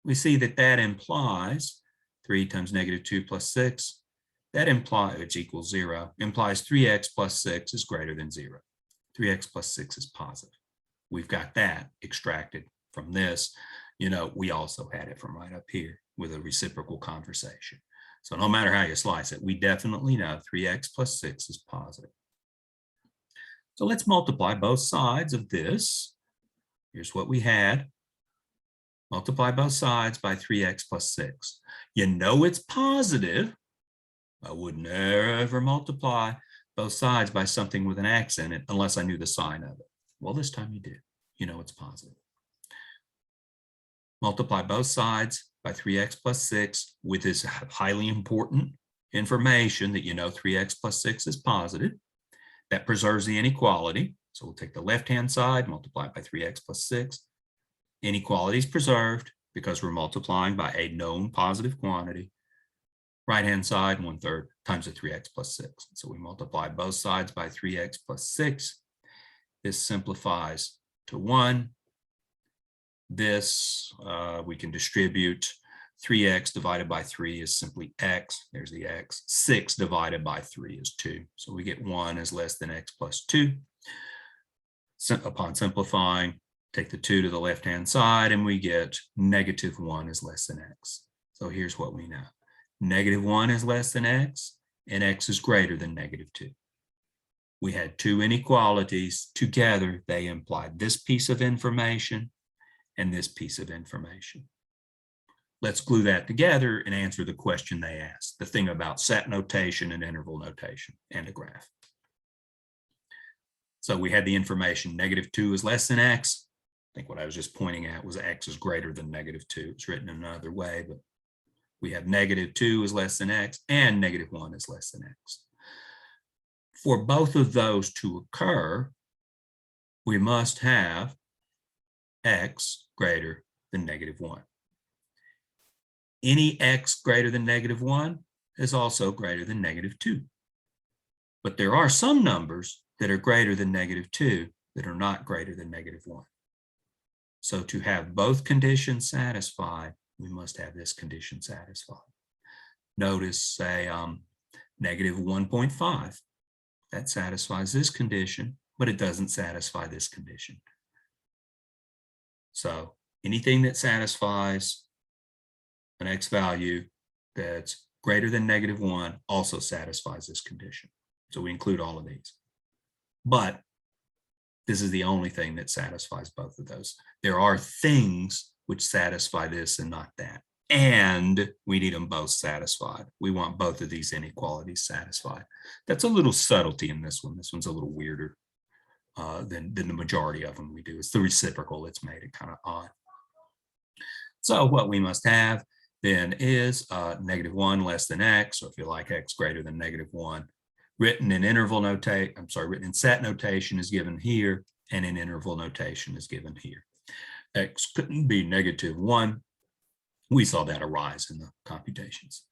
We see that implies 3 times negative 2 plus 6. That implies, which equals 0, implies 3x plus 6 is greater than 0. 3x plus 6 is positive. We've got that extracted from this. You know, we also had it from right up here with a reciprocal conversation. So no matter how you slice it, we definitely know 3x plus 6 is positive. So let's multiply both sides of this. Here's what we had. Multiply both sides by 3x plus 6. You know it's positive. I would never multiply both sides by something with an x in it unless I knew the sign of it. Well, this time you did. You know it's positive. Multiply both sides by 3x plus 6 with this highly important information that you know 3x plus 6 is positive. That preserves the inequality. So we'll take the left-hand side, multiply by 3x plus 6. Inequality is preserved because we're multiplying by a known positive quantity. Right-hand side, 1/3 times the 3x plus 6. So we multiply both sides by 3x plus 6. This simplifies to 1. This, we can distribute. 3x divided by 3 is simply x. There's the x. 6 divided by 3 is 2. So we get 1 is less than x plus 2. Upon simplifying, take the 2 to the left-hand side, and we get negative 1 is less than x. So here's what we know. Negative 1 is less than x, and x is greater than negative 2. We had two inequalities. Together, they implied this piece of information and this piece of information. Let's glue that together and answer the question they asked, the thing about set notation and interval notation and a graph. So we had the information negative 2 is less than x. I think what I was just pointing at was x is greater than negative 2. It's written in another way, but we have negative 2 is less than x and negative 1 is less than x. For both of those to occur, we must have x greater than negative 1. Any x greater than negative 1 is also greater than negative 2. But there are some numbers that are greater than negative 2 that are not greater than negative 1. So to have both conditions satisfied, we must have this condition satisfied. Notice, say, negative 1.5. That satisfies this condition, but it doesn't satisfy this condition. So anything that satisfies an x value that's greater than -1 also satisfies this condition. So we include all of these. But this is the only thing that satisfies both of those. There are things which satisfy this and not that. And we need them both satisfied. We want both of these inequalities satisfied. That's a little subtlety in this one. This one's a little weirder than the majority of them we do. It's the reciprocal that's made it kind of odd. So what we must have then is -1 less than x, or if you like, x greater than -1. Written in interval notation, written in set notation is given here, and in interval notation is given here. X couldn't be -1. We saw that arise in the computations.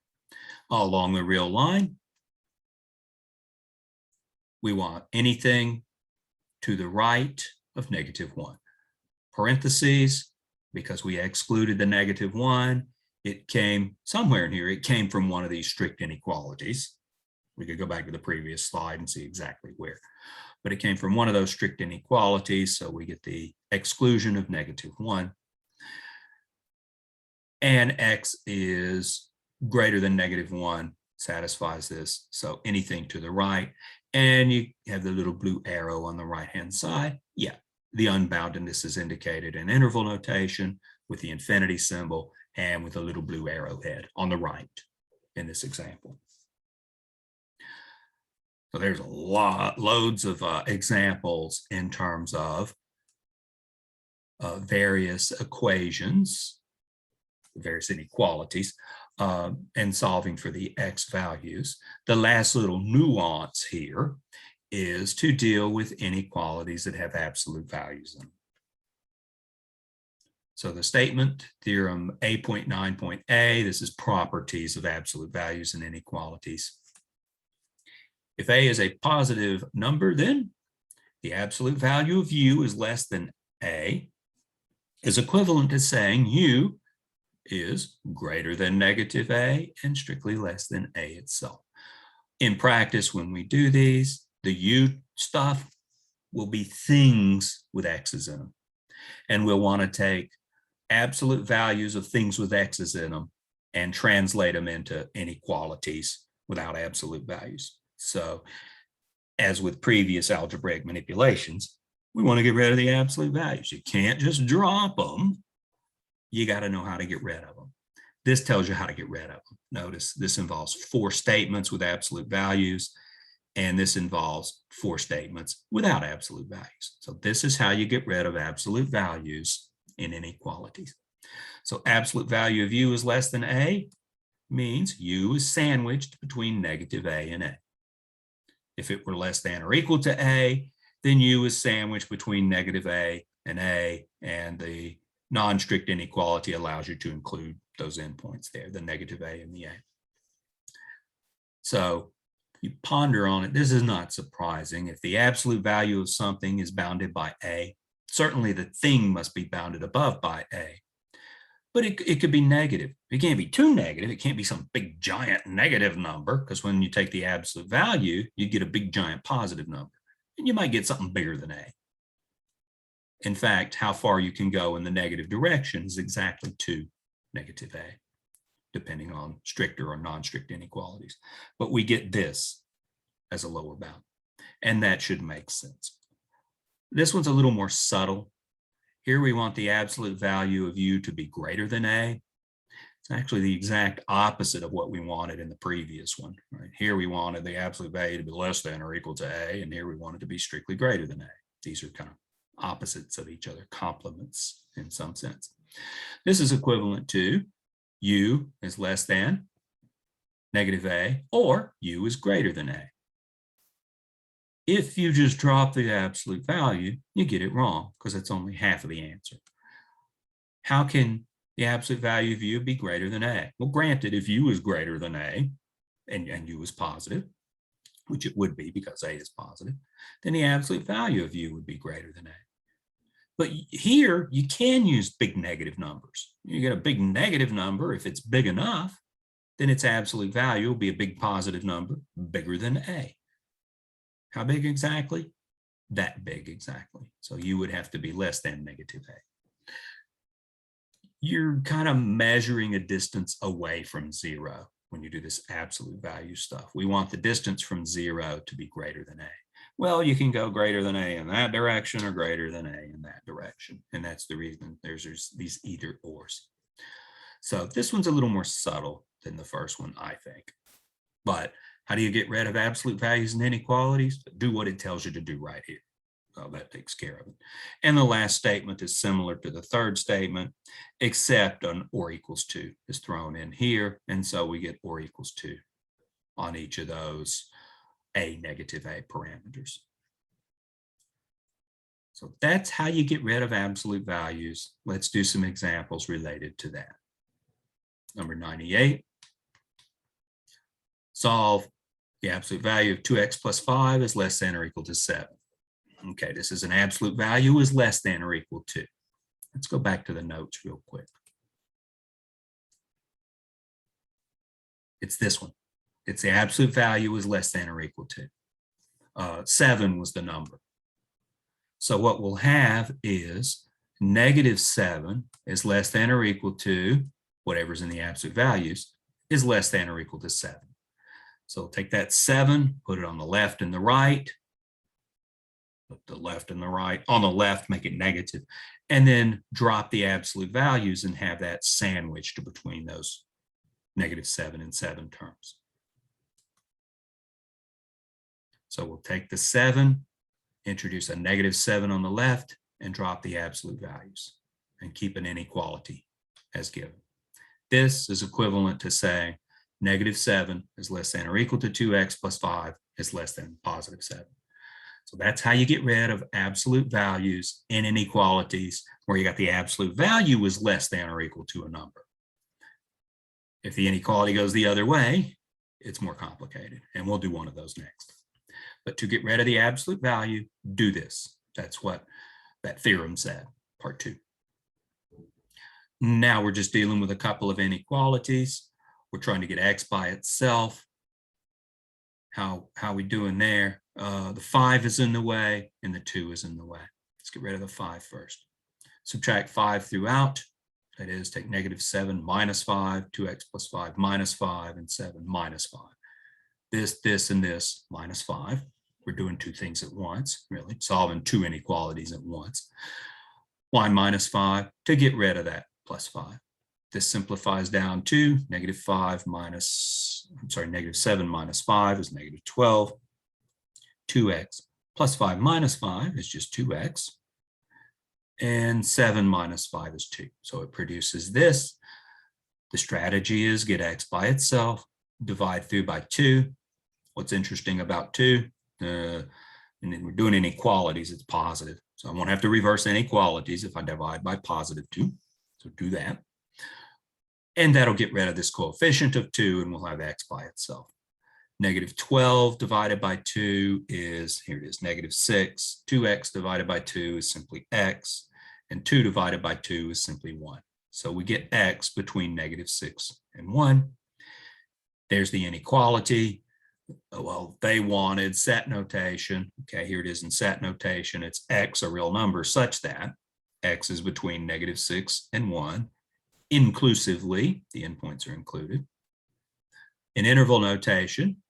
Along the real line, we want anything to the right of -1. Parentheses, because we excluded the -1, it came somewhere in here. It came from one of these strict inequalities. We could go back to the previous slide and see exactly where. But it came from one of those strict inequalities, so we get the exclusion of -1. And x is greater than -1, satisfies this. So anything to the right. And you have the little blue arrow on the right-hand side. Yeah, the unboundedness is indicated in interval notation with the infinity symbol and with a little blue arrowhead on the right in this example. So there's loads of examples in terms of various equations, various inequalities, and solving for the x values. The last little nuance here is to deal with inequalities that have absolute values in them. So the statement, theorem A.9.A, this is properties of absolute values and inequalities. If A is a positive number, then the absolute value of u is less than A is equivalent to saying u is greater than -A and strictly less than A itself. In practice, when we do these, the u stuff will be things with x's in them. And we'll want to take absolute values of things with x's in them and translate them into inequalities without absolute values. So as with previous algebraic manipulations, we want to get rid of the absolute values. You can't just drop them. You got to know how to get rid of them. This tells you how to get rid of them. Notice this involves 4 statements with absolute values, and this involves 4 statements without absolute values. So this is how you get rid of absolute values in inequalities. So absolute value of u is less than A means u is sandwiched between -A and A. If it were less than or equal to A, then u is sandwiched between -A, and the non-strict inequality allows you to include those endpoints there, the -A and the A. So you ponder on it. This is not surprising. If the absolute value of something is bounded by A, certainly the thing must be bounded above by A. But it could be negative. It can't be too negative. It can't be some big giant negative number, because when you take the absolute value, you get a big giant positive number. And you might get something bigger than A. In fact, how far you can go in the negative direction is exactly to -A, depending on stricter or non-strict inequalities. But we get this as a lower bound, and that should make sense. This one's a little more subtle. Here we want the absolute value of u to be greater than A. It's actually the exact opposite of what we wanted in the previous one. Right? Here we wanted the absolute value to be less than or equal to A, and here we want it to be strictly greater than A. These are kind of opposites of each other, complements in some sense. This is equivalent to u is less than -A, or u is greater than A. If you just drop the absolute value, you get it wrong, because it's only half of the answer. How can the absolute value of u be greater than A? Well, granted, if u is greater than A, and u is positive, which it would be because A is positive, then the absolute value of u would be greater than A. But here, you can use big negative numbers. You get a big negative number. If it's big enough, then its absolute value will be a big positive number, bigger than A. How big exactly? That big exactly. So u would have to be less than -A. you're kind of measuring a distance away from zero when you do this absolute value stuff. We want the distance from zero to be greater than a. Well, you can go greater than a in that direction or greater than a in that direction. And that's the reason there's these either ors. So this one's a little more subtle than the first one, I think. But how do you get rid of absolute values and inequalities? Do what it tells you to do right here. So that takes care of it. And the last statement is similar to the third statement, except an or equals 2 is thrown in here. And so we get or equals 2 on each of those a negative a parameters. So that's how you get rid of absolute values. Let's do some examples related to that. Number 98. Solve the absolute value of 2x plus 5 is less than or equal to 7. Okay, this is an absolute value is less than or equal to. Let's go back to the notes real quick. It's this one. It's the absolute value is less than or equal to. 7 was the number. So what we'll have is -7 is less than or equal to whatever's in the absolute values is less than or equal to 7. So take that 7, put it on the left and the right. Put the left and the right. On the left, make it negative. And then drop the absolute values and have that sandwiched between those -7 and 7 terms. So we'll take the 7, introduce a -7 on the left, and drop the absolute values and keep an inequality as given. This is equivalent to saying -7 is less than or equal to 2x plus 5 is less than +7. So that's how you get rid of absolute values in inequalities where you got the absolute value is less than or equal to a number. If the inequality goes the other way, it's more complicated, and we'll do one of those next. But to get rid of the absolute value, do this. That's what that theorem said, part 2. Now we're just dealing with a couple of inequalities. We're trying to get x by itself. How are we doing there? The 5 is in the way and the 2 is in the way. Let's get rid of the 5 first. Subtract 5 throughout. That is, take -7 minus 5, 2x plus 5 minus 5, and 7 minus 5. This, and this minus 5. We're doing two things at once, really, solving two inequalities at once. Y minus 5 to get rid of that plus 5. This simplifies down to -7 minus 5 is -12. 2x plus 5 minus 5 is just 2x. And 7 minus 5 is 2. So it produces this. The strategy is get x by itself, divide through by 2. What's interesting about 2, and then we're doing inequalities, it's positive. So I won't have to reverse inequalities if I divide by +2. So do that. And that'll get rid of this coefficient of 2, and we'll have x by itself. -12 divided by 2 is, here it is, -6. 2x divided by 2 is simply x, and 2 divided by 2 is simply 1. So we get x between -6 and 1. There's the inequality. Well, they wanted set notation. Okay, here it is in set notation. It's x, a real number, such that x is between -6 and 1, inclusively. The endpoints are included. In interval notation,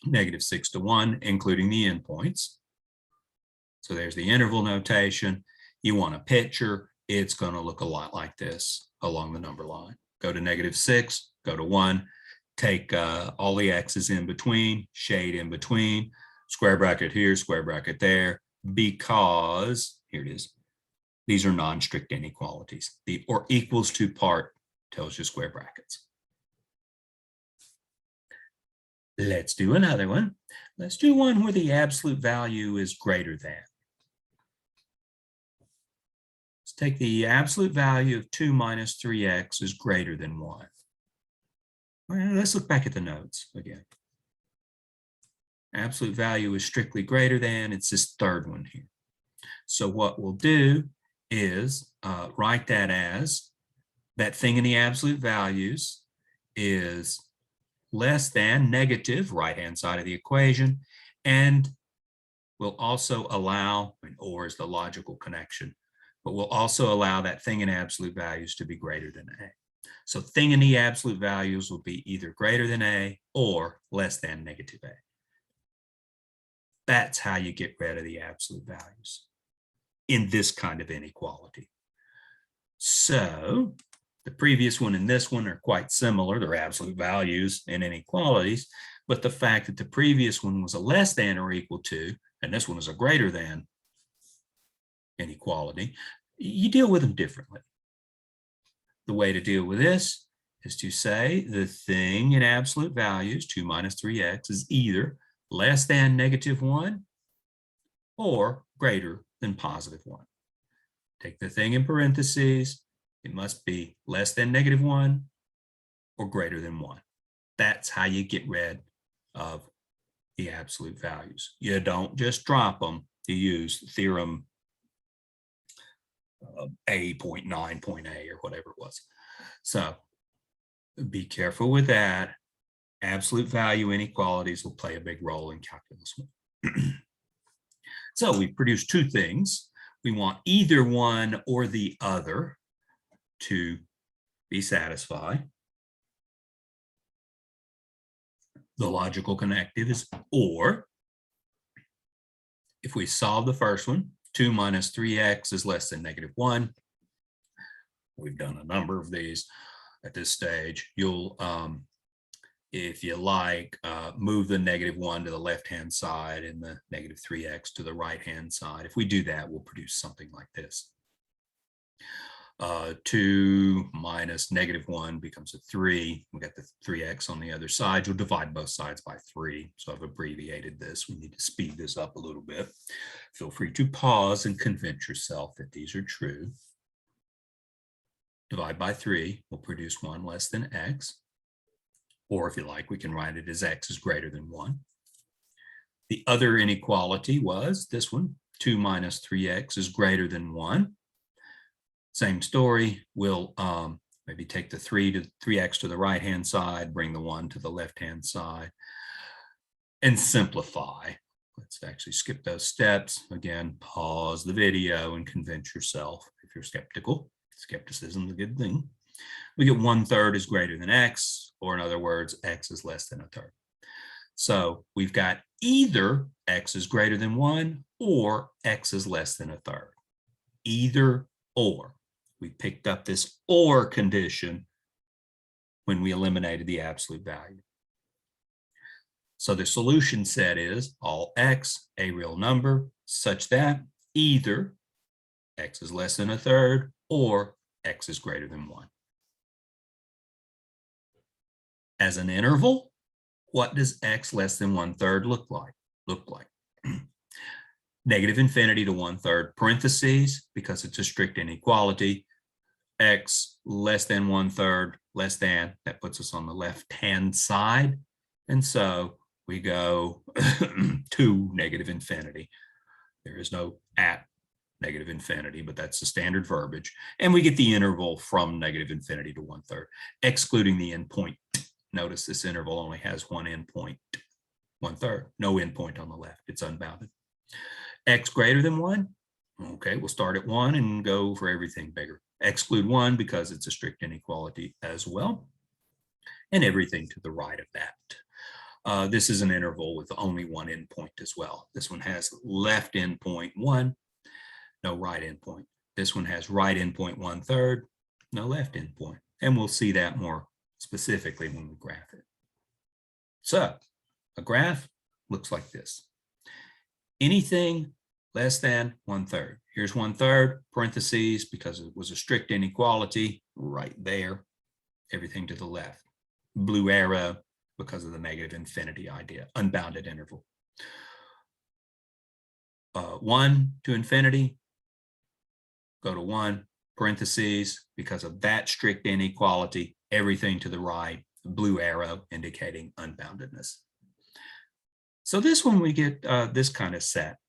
-6 to 1, including the endpoints. So there's the interval notation. You want a picture, it's going to look a lot like this along the number line. Go to -6, go to 1, take all the x's in between, shade in between, square bracket here, square bracket there, because, here it is, these are non-strict inequalities. The or equals to part tells you square brackets. Let's do another one. Let's do one where the absolute value is greater than. Let's take the absolute value of 2 minus 3x is greater than 1. Well, let's look back at the notes again. Absolute value is strictly greater than. It's this third one here. So what we'll do is write that as that thing in the absolute values is less than negative, right-hand side of the equation, and we'll also allow, or is the logical connection, but we'll also allow that thing in absolute values to be greater than A. So thing in the absolute values will be either greater than A or less than negative A. That's how you get rid of the absolute values in this kind of inequality. So the previous one and this one are quite similar. They're absolute values and inequalities, but the fact that the previous one was a less than or equal to, and this one is a greater than inequality, you deal with them differently. The way to deal with this is to say the thing in absolute values, 2 minus 3x, is either less than -1 or greater than +1. Take the thing in parentheses. It must be less than -1 or greater than 1. That's how you get rid of the absolute values. You don't just drop them. You use theorem A.9.A or whatever it was. So be careful with that. Absolute value inequalities will play a big role in calculus. So we produce two things. We want either one or the other to be satisfied. The logical connective is or. If we solve the first one, 2 minus 3x is less than -1. We've done a number of these at this stage. You'll, if you like, move the -1 to the left-hand side and the -3x to the right-hand side. If we do that, we'll produce something like this. 2 minus -1 becomes a 3. We got the 3x on the other side. You'll divide both sides by 3. So I've abbreviated this. We need to speed this up a little bit. Feel free to pause and convince yourself that these are true. Divide by 3 will produce 1 less than x. Or if you like, we can write it as x is greater than 1. The other inequality was this one, 2 minus 3x is greater than 1. Same story. We'll maybe take the 3x to the right-hand side, bring the 1 to the left-hand side, and simplify. Let's actually skip those steps. Again, pause the video and convince yourself if you're skeptical. Skepticism is a good thing. We get 1/3 is greater than x, or in other words, x is less than 1/3. So we've got either x is greater than 1 or x is less than 1/3. Either or. We picked up this or condition when we eliminated the absolute value. So the solution set is all x, a real number, such that either x is less than 1/3 or x is greater than 1. As an interval, what does x less than 1/3 look like? -infinity to 1/3 parentheses, because it's a strict inequality. X less than 1/3 less than, that puts us on the left-hand side. And so we go to -infinity. There is no at -infinity, but that's the standard verbiage. And we get the interval from -infinity to 1/3, excluding the endpoint. Notice this interval only has one endpoint, 1/3, no endpoint on the left. It's unbounded. X greater than 1. Okay, we'll start at 1 and go for everything bigger. Exclude 1 because it's a strict inequality as well. And everything to the right of that. This is an interval with only one endpoint as well. This one has left endpoint 1, no right endpoint. This one has right endpoint 1/3, no left endpoint. And we'll see that more specifically when we graph it. So a graph looks like this. Anything less than 1/3. Here's 1/3, parentheses, because it was a strict inequality right there. Everything to the left. Blue arrow because of the -infinity idea, unbounded interval. 1 to infinity, go to 1, parentheses, because of that strict inequality, everything to the right, blue arrow indicating unboundedness. So this one we get this kind of set.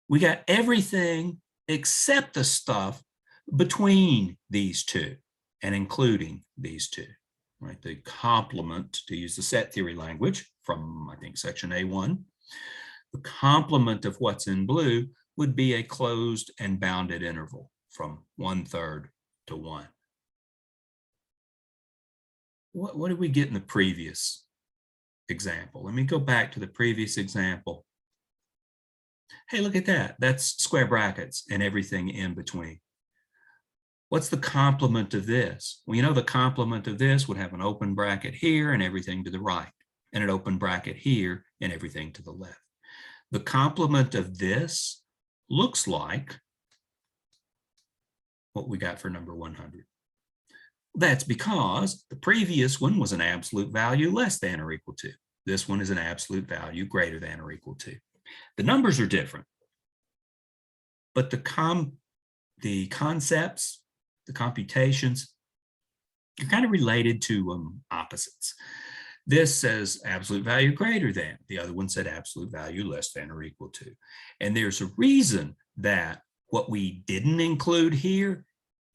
We got everything except the stuff between these two and including these two, right? The complement, to use the set theory language from, I think, section A1, the complement of what's in blue would be a closed and bounded interval from 1/3 to 1. What did we get in the previous example? Let me go back to the previous example. Hey, look at that. That's square brackets and everything in between. What's the complement of this? Well, you know, the complement of this would have an open bracket here and everything to the right, and an open bracket here and everything to the left. The complement of this looks like what we got for number 100. That's because the previous one was an absolute value less than or equal to. This one is an absolute value greater than or equal to. The numbers are different, but the concepts, the computations, are kind of related to opposites. This says absolute value greater than. The other one said absolute value less than or equal to. And there's a reason that what we didn't include here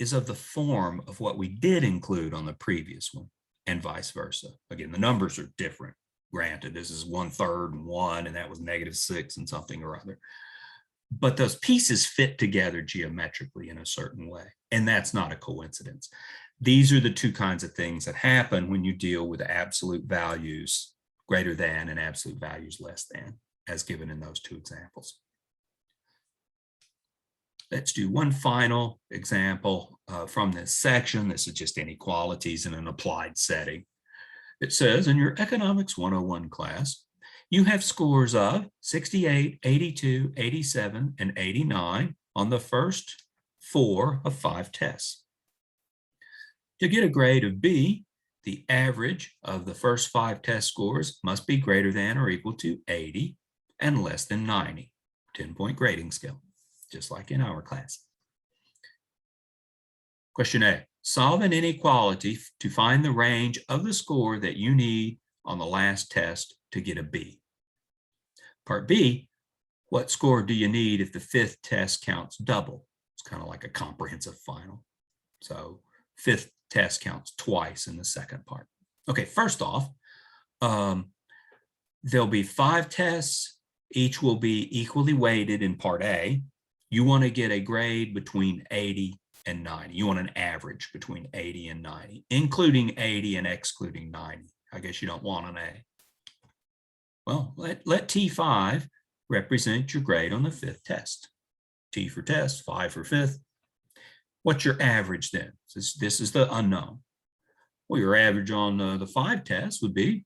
is of the form of what we did include on the previous one, and vice versa. Again, the numbers are different. Granted, this is 1/3 and 1, and that was -6 and something or other. But those pieces fit together geometrically in a certain way, and that's not a coincidence. These are the two kinds of things that happen when you deal with absolute values greater than and absolute values less than, as given in those two examples. Let's do one final example from this section. This is just inequalities in an applied setting. It says in your Economics 101 class, you have scores of 68, 82, 87, and 89 on the first 4 of 5 tests. To get a grade of B, the average of the first 5 test scores must be greater than or equal to 80 and less than 90, 10-point grading scale, just like in our class. Question A, solve an inequality to find the range of the score that you need on the last test to get a B. Part B, what score do you need if the 5th test counts double? It's kind of like a comprehensive final. So 5th test counts twice in the second part. Okay, first off, there'll be 5 tests. Each will be equally weighted in part A. You want to get a grade between 80 and 90. You want an average between 80 and 90, including 80 and excluding 90. I guess you don't want an A. Well, let T5 represent your grade on the 5th test. T for test, 5 for 5th. What's your average then? This is the unknown. Well, your average on the 5 tests would be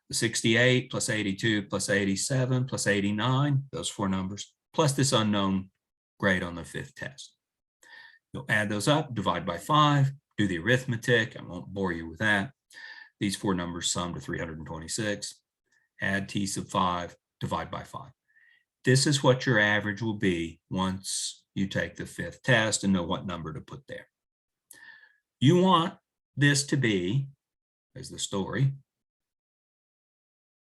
the 68 plus 82 plus 87 plus 89, those 4 numbers, plus this unknown grade on the 5th test. You'll add those up, divide by 5, do the arithmetic. I won't bore you with that. These 4 numbers sum to 326. Add T sub 5, divide by 5. This is what your average will be once you take the 5th test and know what number to put there. You want this to be, as the story,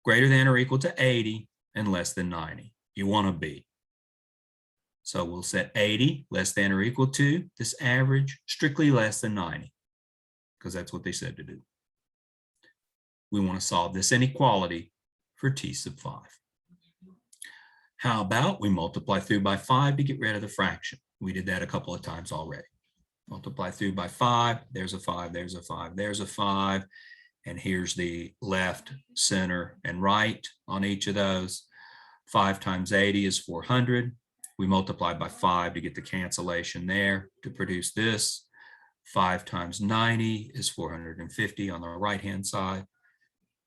greater than or equal to 80 and less than 90. You want a B. So we'll set 80 less than or equal to this average, strictly less than 90, because that's what they said to do. We want to solve this inequality for T sub 5. How about we multiply through by 5 to get rid of the fraction? We did that a couple of times already. Multiply through by 5, there's a 5, there's a 5, there's a 5, and here's the left, center, and right on each of those. 5 times 80 is 400. We multiply by 5 to get the cancellation there to produce this. 5 times 90 is 450 on the right-hand side.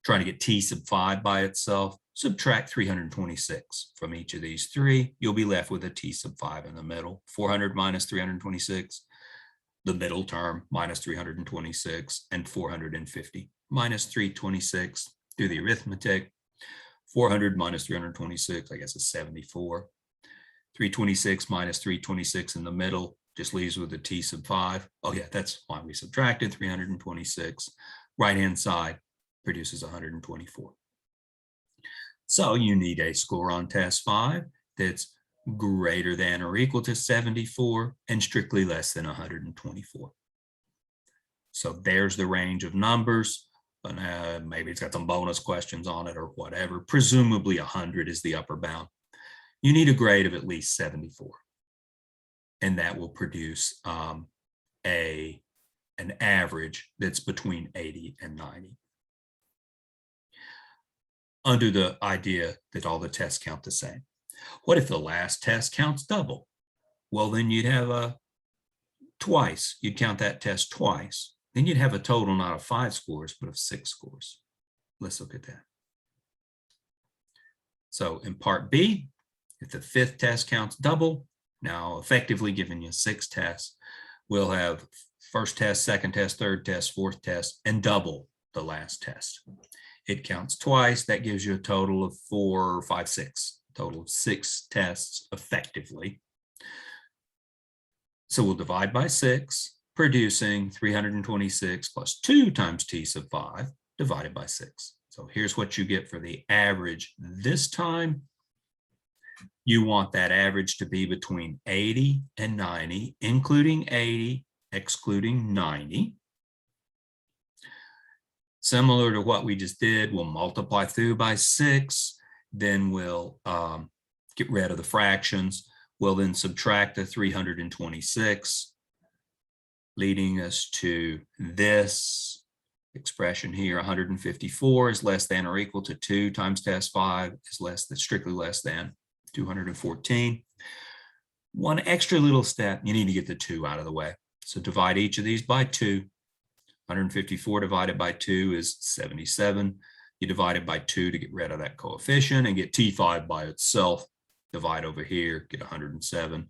Trying to get T sub 5 by itself, subtract 326 from each of these 3. You'll be left with a T sub 5 in the middle. 400 minus 326, the middle term, minus 326, and 450 minus 326. Do the arithmetic. 400 minus 326, I guess, is 74. 326 minus 326 in the middle just leaves with a T sub 5. Oh yeah, that's why we subtracted 326. Right-hand side produces 124. So you need a score on test 5 that's greater than or equal to 74 and strictly less than 124. So there's the range of numbers. Maybe it's got some bonus questions on it or whatever. Presumably 100 is the upper bound. you need a grade of at least 74. And that will produce an average that's between 80 and 90. Under the idea that all the tests count the same. What if the last test counts double? Well, then you'd have twice. You'd count that test twice. Then you'd have a total not of 5 scores, but of 6 scores. Let's look at that. So in part B, if the 5th test counts double, now effectively giving you 6 tests, we'll have first test, second test, third test, fourth test, and double the last test. It counts twice. That gives you a total of 4, 5, 6. Total of 6 tests effectively. So we'll divide by 6, producing 326 plus 2 times t sub 5 divided by 6. So here's what you get for the average this time. You want that average to be between 80 and 90, including 80, excluding 90. Similar to what we just did, we'll multiply through by 6, then we'll get rid of the fractions. We'll then subtract the 326, leading us to this expression here. 154 is less than or equal to 2 times test 5 is strictly less than 214. One extra little step, you need to get the 2 out of the way. So divide each of these by 2. 154 divided by 2 is 77. You divide it by 2 to get rid of that coefficient and get T5 by itself. Divide over here, get 107.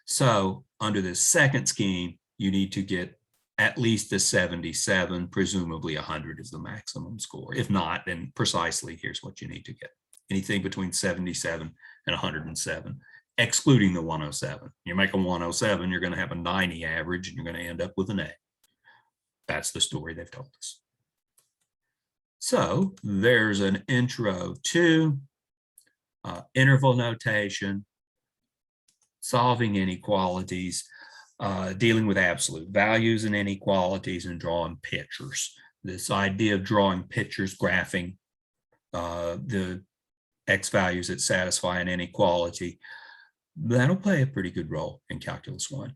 So under this second scheme, you need to get at least a 77, presumably 100 is the maximum score. If not, then precisely here's what you need to get. Anything between 77 and 107, excluding the 107. You make a 107, you're going to have a 90 average, and you're going to end up with an A. That's the story they've told us. So there's an intro to interval notation, solving inequalities, dealing with absolute values and inequalities, and drawing pictures. This idea of drawing pictures, graphing the x values that satisfy an inequality, that'll play a pretty good role in Calculus 1.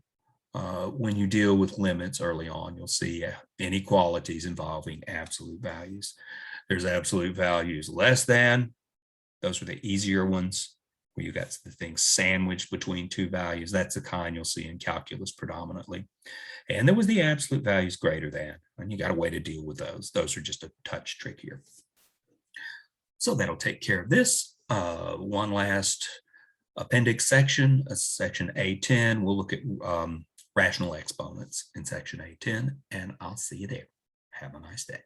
When you deal with limits early on, you'll see inequalities involving absolute values. There's absolute values less than. Those are the easier ones, where you got the thing sandwiched between 2 values. That's the kind you'll see in calculus predominantly. And there was the absolute values greater than, and you got a way to deal with those. Those are just a touch trickier. So that'll take care of this. One last appendix section, section A10. We'll look at rational exponents in section A10, and I'll see you there. Have a nice day.